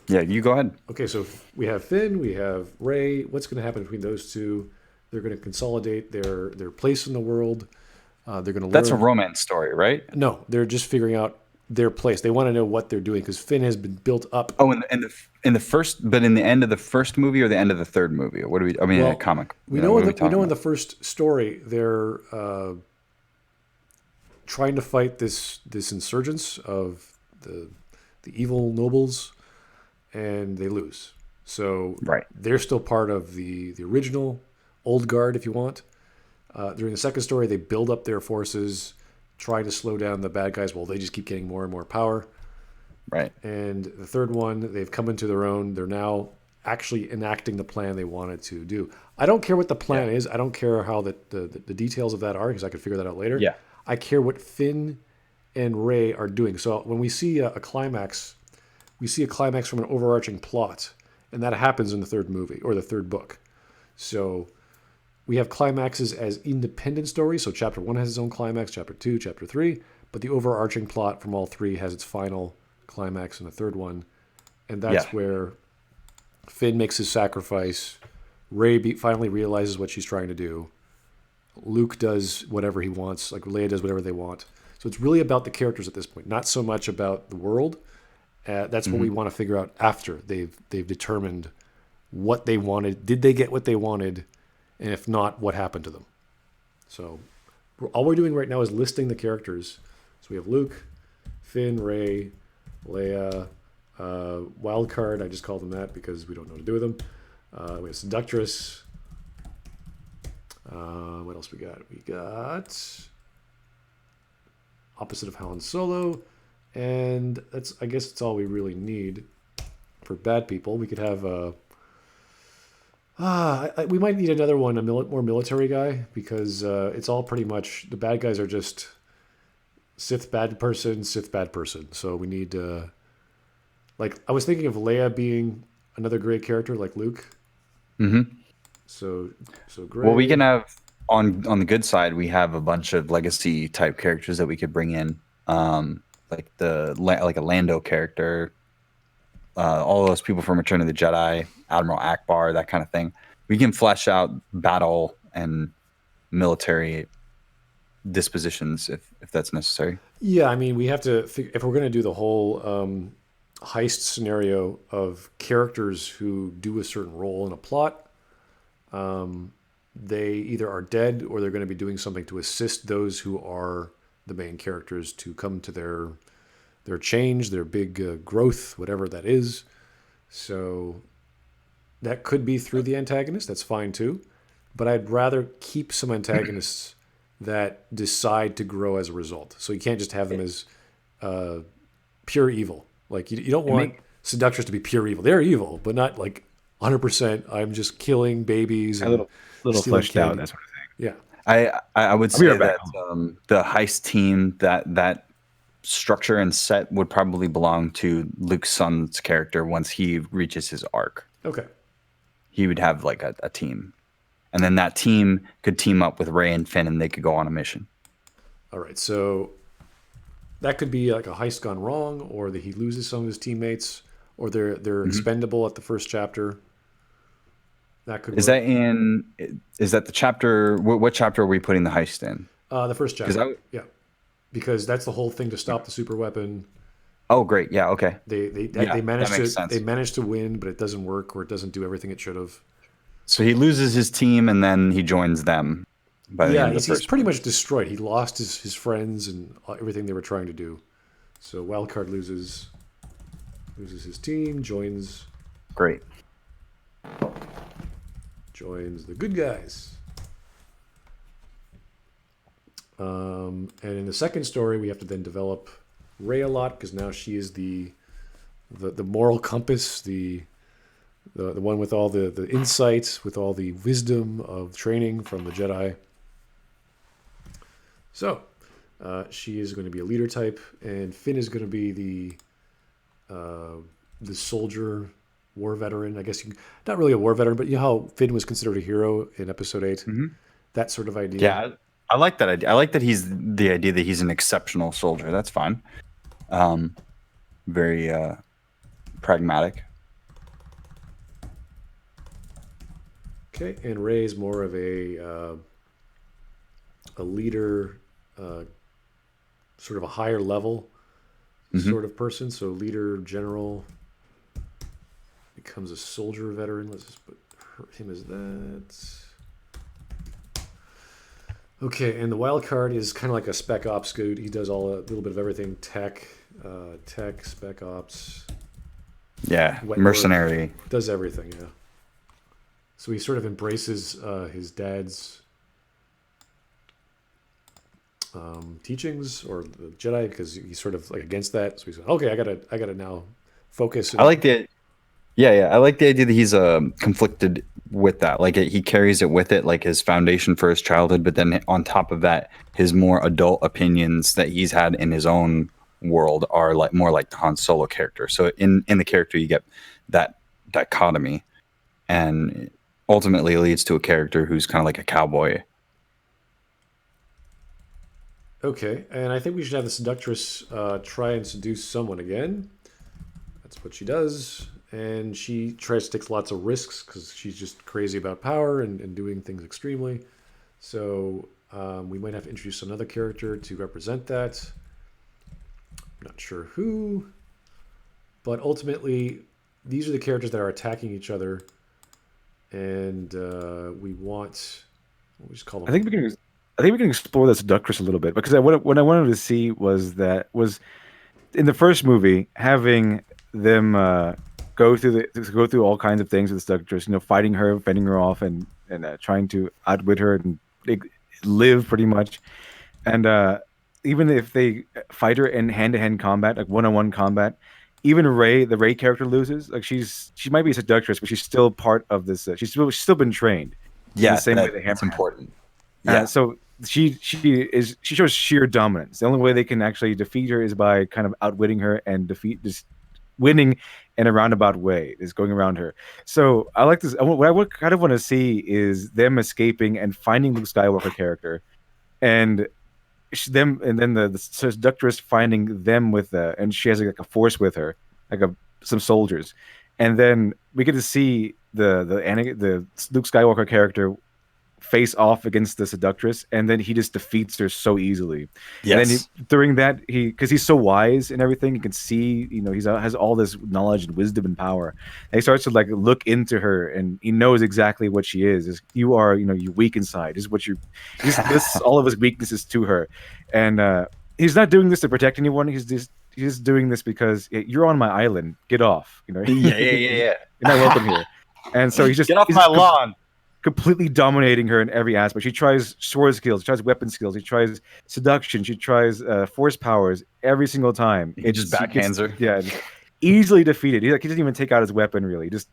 yeah, you go ahead. okay, so we have Finn, we have Rey. What's going to happen between those two? They're going to consolidate their place in the world. They're going to learn. That's a romance story, right? No, they're just figuring out their place. They want to know what they're doing because Finn has been built up. Oh, in the first, but in the end of the first movie or the end of the third movie? What do we? I mean, Well, a comic. We know in about? the first story they're trying to fight this insurgence of the evil nobles, and they lose. So Right. they're still part of the original old guard, if you want. During the second story, they build up their forces, try to slow down the bad guys while they just keep getting more and more power. Right. And the third one, they've come into their own. They're now actually enacting the plan they wanted to do. I don't care what the plan is. I don't care how the details of that are, because I could figure that out later. Yeah. I care what Finn and Rey are doing. So when we see a climax, we see a climax from an overarching plot, and that happens in the third movie or the third book. So we have climaxes as independent stories. So chapter 1 has its own climax, chapter 2, chapter 3, but the overarching plot from all 3 has its final climax in the third one. And that's where Finn makes his sacrifice. Rey finally realizes what she's trying to do. Luke does whatever he wants. Like Leia does whatever they want. So it's really about the characters at this point, not so much about the world. That's what we want to figure out after they've determined what they wanted. Did they get what they wanted? And if not, what happened to them? So all we're doing right now is listing the characters. So we have Luke, Finn, Rey, Leia, Wildcard. I just call them that because we don't know what to do with them. We have Seductress. What else we got? We got opposite of Han Solo. And I guess that's all we really need for bad people. We could have we might need another one, more military guy, because it's all pretty much the bad guys are just Sith bad person. So we need like I was thinking of Leia being another great character like Luke. Mm-hmm. So great. Well, we can have on the good side. We have a bunch of legacy type characters that we could bring in, like a Lando character. All those people from Return of the Jedi, Admiral Akbar, that kind of thing. We can flesh out battle and military dispositions if that's necessary. Yeah, I mean, we have to if we're going to do the whole heist scenario of characters who do a certain role in a plot. They either are dead or they're going to be doing something to assist those who are the main characters to come to their change, their big growth, whatever that is. So that could be through the antagonist. That's fine too. But I'd rather keep some antagonists that decide to grow as a result. So you can't just have them as pure evil. Like you don't want seductress to be pure evil. They're evil, but not like 100%. I'm just killing babies and little stealing fleshed out, candy. that sort of thing. Yeah. I would be say right back. that the heist team, that structure and set would probably belong to Luke's son's character once he reaches his arc. Okay. He would have like a team. And then that team could team up with Rey and Finn and they could go on a mission. All right. So that could be like a heist gone wrong, or that he loses some of his teammates, or they're expendable at the first chapter. That could Is work. that the chapter? What chapter are we putting the heist in? The first chapter? Yeah. Because that's the whole thing to stop the super weapon. Oh, great. Yeah. Okay. They managed makes to sense. they managed to win, but it doesn't work, or it doesn't do everything it should have. So he loses his team and then he joins them. By the end of the he's first pretty much destroyed. He lost his friends and everything they were trying to do. So Wildcard loses his team, joins Great. the good guys. And in the second story, we have to then develop Rey a lot, because now she is the moral compass, the one with all the insights, with all the wisdom of training from the Jedi. So she is going to be a leader type, and Finn is going to be the soldier, war veteran. I guess not really a war veteran, but you know how Finn was considered a hero in Episode 8. That sort of idea. Yeah, I like that idea. I like that he's the idea that he's an exceptional soldier. That's fine. Very pragmatic. Okay, and Rey is more of a leader, sort of a higher level sort of person. So leader, general, becomes a soldier veteran. Let's just put him as that. Okay, and the wild card is kind of like a spec ops dude. He does a little bit of everything: tech, spec ops. Yeah, wet mercenary. work, does everything. Yeah. So he sort of embraces his dad's teachings, or the Jedi, because he's sort of like against that. So he's like, okay, I gotta now focus. I like the I like the idea that he's conflicted with that. Like he carries it with it, like his foundation for his childhood, but then on top of that, his more adult opinions that he's had in his own world are like more like the Han Solo character. So in the character, you get that dichotomy, and ultimately leads to a character who's kind of like a cowboy. Okay, and I think we should have the seductress try and seduce someone again. That's what she does. And she tries to take lots of risks because she's just crazy about power and doing things extremely. So we might have to introduce another character to represent that. I'm not sure who. But ultimately, these are the characters that are attacking each other. And we want... What we just call them? I think we can explore the seductress a little bit, because what I wanted to see was in the first movie, having them go through all kinds of things with the seductress, fighting her, fending her off, and trying to outwit her and live pretty much. And even if they fight her in hand-to-hand combat, like one-on-one combat, even the Rey character loses. Like she might be a seductress, but she's still part of this. She's still been trained. Yeah, the same way that's important. Yeah. So she shows sheer dominance. The only way they can actually defeat her is by kind of outwitting her and just winning in a roundabout way, is going around her. So I like this. What I kind of want to see is them escaping and finding Luke Skywalker character, and then the seductress finding them with and she has like a force with her, like some soldiers, and then we get to see the Luke Skywalker character face off against the seductress, and then he just defeats her so easily. Yes. And then during that, because he's so wise and everything, he can see, he has all this knowledge and wisdom and power. And he starts to like look into her, and he knows exactly what she is. You are, you're weak inside. This is what he lists all of his weaknesses to her, and he's not doing this to protect anyone. He's just doing this because you're on my island. Get off. Yeah. You're not welcome here. And so he's just get off my lawn. completely dominating her in every aspect. She tries sword skills, she tries weapon skills, she tries seduction, she tries force powers every single time. He just backhands her. Yeah, just easily defeated. He doesn't even take out his weapon really. He just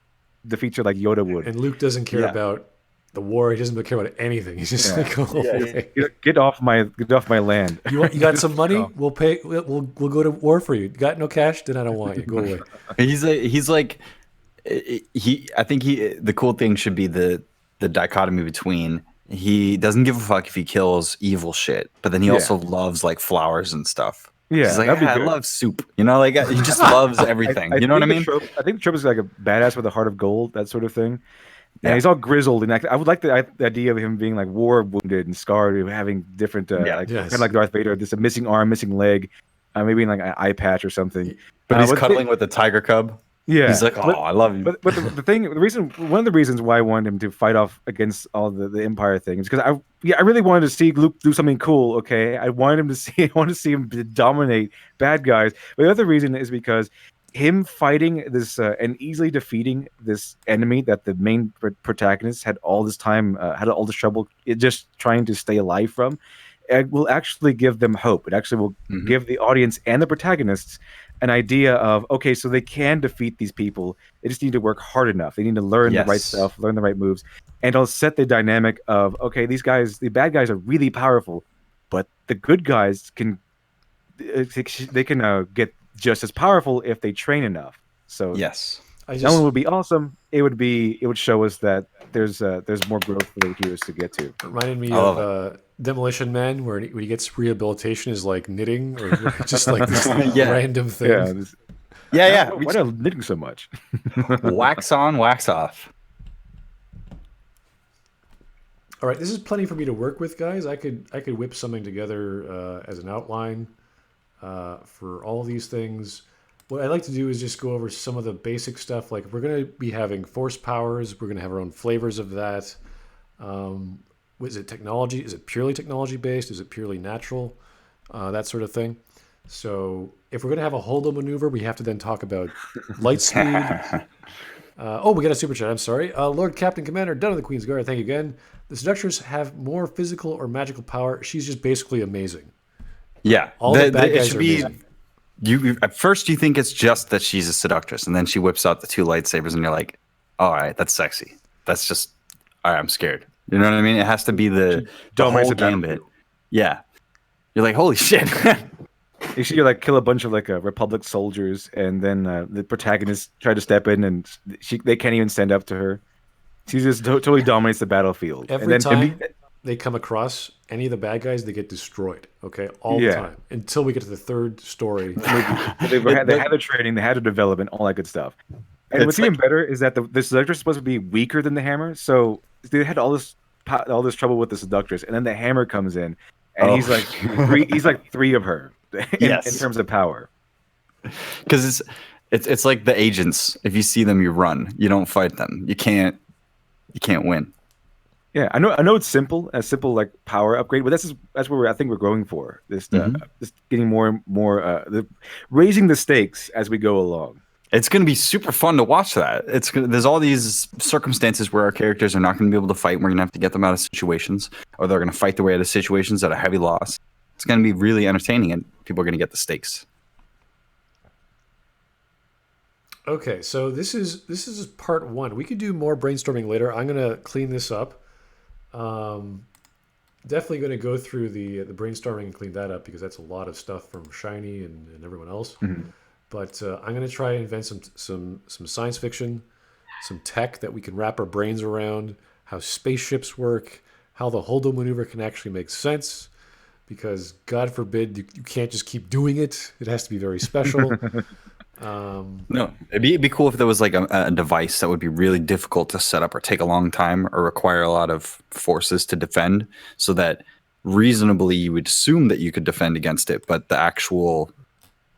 defeats her like Yoda would. And Luke doesn't care about the war. He doesn't care about anything. He's just like, Get off my land. You got some money? We'll pay. We'll go to war for you. You got no cash? Then I don't want you. Go away. He's like I think the cool thing should be the dichotomy between he doesn't give a fuck if he kills evil shit, but then he also loves like flowers and stuff. Yeah, he's like, I love soup. You know, like he just loves everything. You know what I mean? I think the trope is like a badass with a heart of gold, that sort of thing. And he's all grizzled, and I would like the idea of him being like war wounded and scarred, having different, kind of like Darth Vader, just a missing arm, missing leg, maybe like an eye patch or something. But he's cuddling with a tiger cub. Yeah, he's like, I love you. But one of the reasons why I wanted him to fight off against all the Empire thing is because I really wanted to see Luke do something cool. Okay, I wanted to see him dominate bad guys. But the other reason is because him fighting this and easily defeating this enemy that the main protagonist had all this time, had all this trouble just trying to stay alive from, it will actually give them hope. It actually will give the audience and the protagonists an idea of, okay, so they can defeat these people. They just need to work hard enough. They need to learn the right stuff, learn the right moves, and it'll set the dynamic of, okay, these guys, the bad guys are really powerful, but the good guys can get just as powerful if they train enough. So yes, that one would be awesome. It would show us that there's more growth for the heroes to get to. It reminded me of Demolition Man, where when he gets rehabilitation is like knitting or just like this random thing. Why are they knitting so much? Wax on, wax off. All right, this is plenty for me to work with, guys. I could whip something together as an outline for all of these things. What I'd like to do is just go over some of the basic stuff. Like, we're going to be having force powers. We're going to have our own flavors of that. Is it technology? Is it purely technology based? Is it purely natural? That sort of thing. So if we're going to have a holdo maneuver, we have to then talk about light speed. We got a super chat. I'm sorry. Lord Captain Commander, Done of the Queen's Guard. Thank you again. The seductress have more physical or magical power. She's just basically amazing. Yeah. All the bad guys are amazing. You at first you think it's just that she's a seductress, and then she whips out the two lightsabers, and you're like, all right, that's sexy. That's just, all right, I'm scared. You know what I mean? It has to be the whole gambit. Yeah. You're like, holy shit. You see, like kill a bunch of like Republic soldiers, and then the protagonist try to step in, and they can't even stand up to her. She just totally dominates the battlefield. Every time they come across any of the bad guys, they get destroyed. Okay, all the time until we get to the third story. They had their training, they had their development, all that good stuff. And what's even better is that the seductress is supposed to be weaker than the hammer, so they had all this trouble with the seductress, and then the hammer comes in, and he's like three of her in terms of power. Because it's like the agents. If you see them, you run. You don't fight them. You can't win. Yeah, I know it's simple, a simple like power upgrade, but that's where I think we're going for. This getting more and more, raising the stakes as we go along. It's going to be super fun to watch that. There's all these circumstances where our characters are not going to be able to fight. And we're going to have to get them out of situations, or they're going to fight their way out of situations at a heavy loss. It's going to be really entertaining, and people are going to get the stakes. Okay, so this is part one. We could do more brainstorming later. I'm going to clean this up. Definitely going to go through the brainstorming and clean that up, because that's a lot of stuff from Shiny and everyone else. Mm-hmm. But I'm going to try and invent some science fiction, some tech that we can wrap our brains around, how spaceships work, how the holdo maneuver can actually make sense, because God forbid you can't just keep doing it. It has to be very special. No, it'd be cool if there was like a device that would be really difficult to set up or take a long time or require a lot of forces to defend, so that reasonably you would assume that you could defend against it, but the actual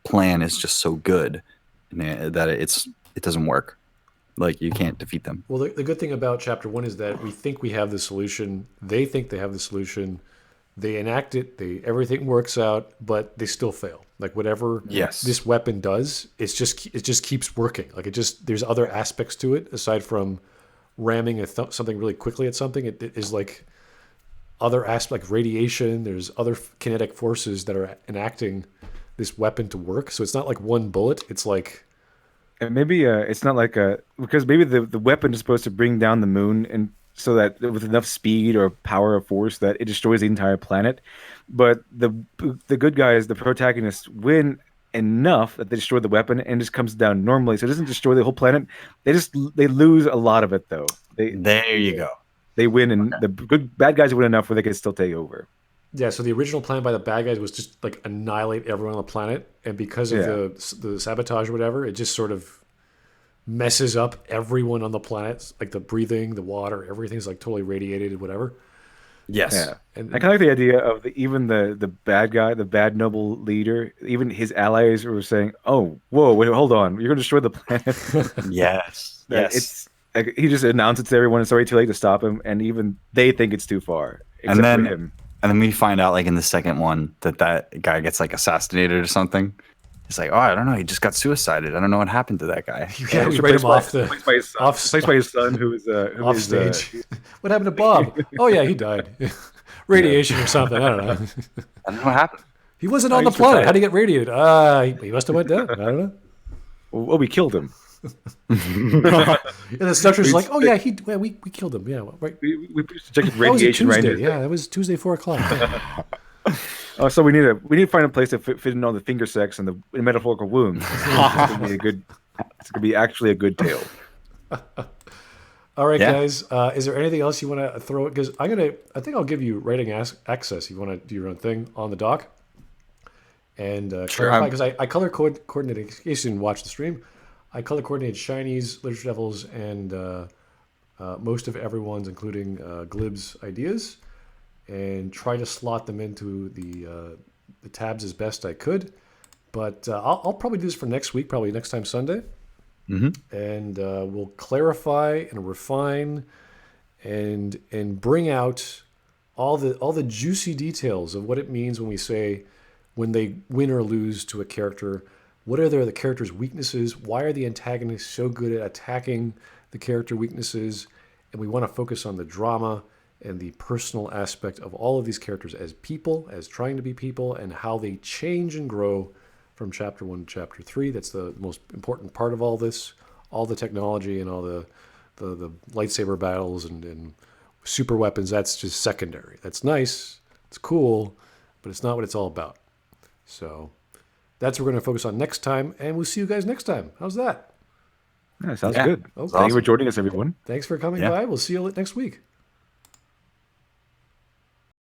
plan is just so good that it doesn't work. Like, you can't defeat them. Well, the good thing about chapter one is that we think we have the solution. They think they have the solution. They enact it. Everything works out, but they still fail. Like, whatever this weapon does, it just keeps working. Like, there's other aspects to it aside from ramming something really quickly at something. It is like other aspects, like radiation. There's other kinetic forces that are enacting this weapon to work. So it's not like one bullet. It's like, And maybe it's not like because maybe the weapon is supposed to bring down the moon and so that with enough speed or power or force that it destroys the entire planet. But the good guys, the protagonists, win enough that they destroy the weapon and it just comes down normally. So it doesn't destroy the whole planet. They lose a lot of it though. There you go. They win, and the bad guys win enough where they can still take over. yeah. So the original plan by the bad guys was just like annihilate everyone on the planet, and because of the sabotage or whatever, it just sort of messes up everyone on the planet, like the breathing, the water, everything's like totally radiated, whatever. Yes. Yeah, And I kind of like the idea of even the bad guy, the bad noble leader, even his allies were saying, "Oh, whoa, wait, hold on, you're going to destroy the planet." Yes. Yes. It's like, he just announced it to everyone. It's already too late to stop him, and even they think it's too far. Except then for him. And then we find out, like in the second one, that guy gets like assassinated or something. It's like, oh, I don't know. He just got suicided. I don't know what happened to that guy. yeah, we write him off the Placed by his son, placed by his son, who is off stage. What happened to Bob? Oh yeah, he died. Radiation or something. I don't know. I don't know what happened. He wasn't on the planet. How did he get radiated? He must have went down. I don't know. Well, we killed him. And the Snatcher's like, oh yeah, we killed him. Yeah, right. We projected That was a radiation right Tuesday. into Yeah, that was Tuesday 4:00. Oh, so we need to find a place to fit in all the finger sex and the metaphorical wounds. It's gonna be actually a good tale. All right, Yeah. guys. Is there anything else you want to throw? Because I think I'll give you writing access. If you want to do your own thing on the doc and clarify. Because I color coordinated. In case you didn't watch the stream, I color coordinated Shinies, Literature Devils, and most of everyone's, including Glib's ideas, and try to slot them into the tabs as best I could. But I'll probably do this for next week, probably next time Sunday. And we'll clarify and refine and bring out all the juicy details of what it means when we say when they win or lose to a character. What are the character's weaknesses? Why are the antagonists so good at attacking the character weaknesses? And we want to focus on the drama and the personal aspect of all of these characters as people, as trying to be people, and how they change and grow from chapter 1 to chapter 3. That's the most important part of all this. All the technology and all the lightsaber battles and super weapons, that's just secondary. That's nice, it's cool, but it's not what it's all about. So that's what we're going to focus on next time, and we'll see you guys next time. How's that? Yeah, sounds good. Okay. Thank you for joining us, everyone. Thanks for coming by. We'll see you next week.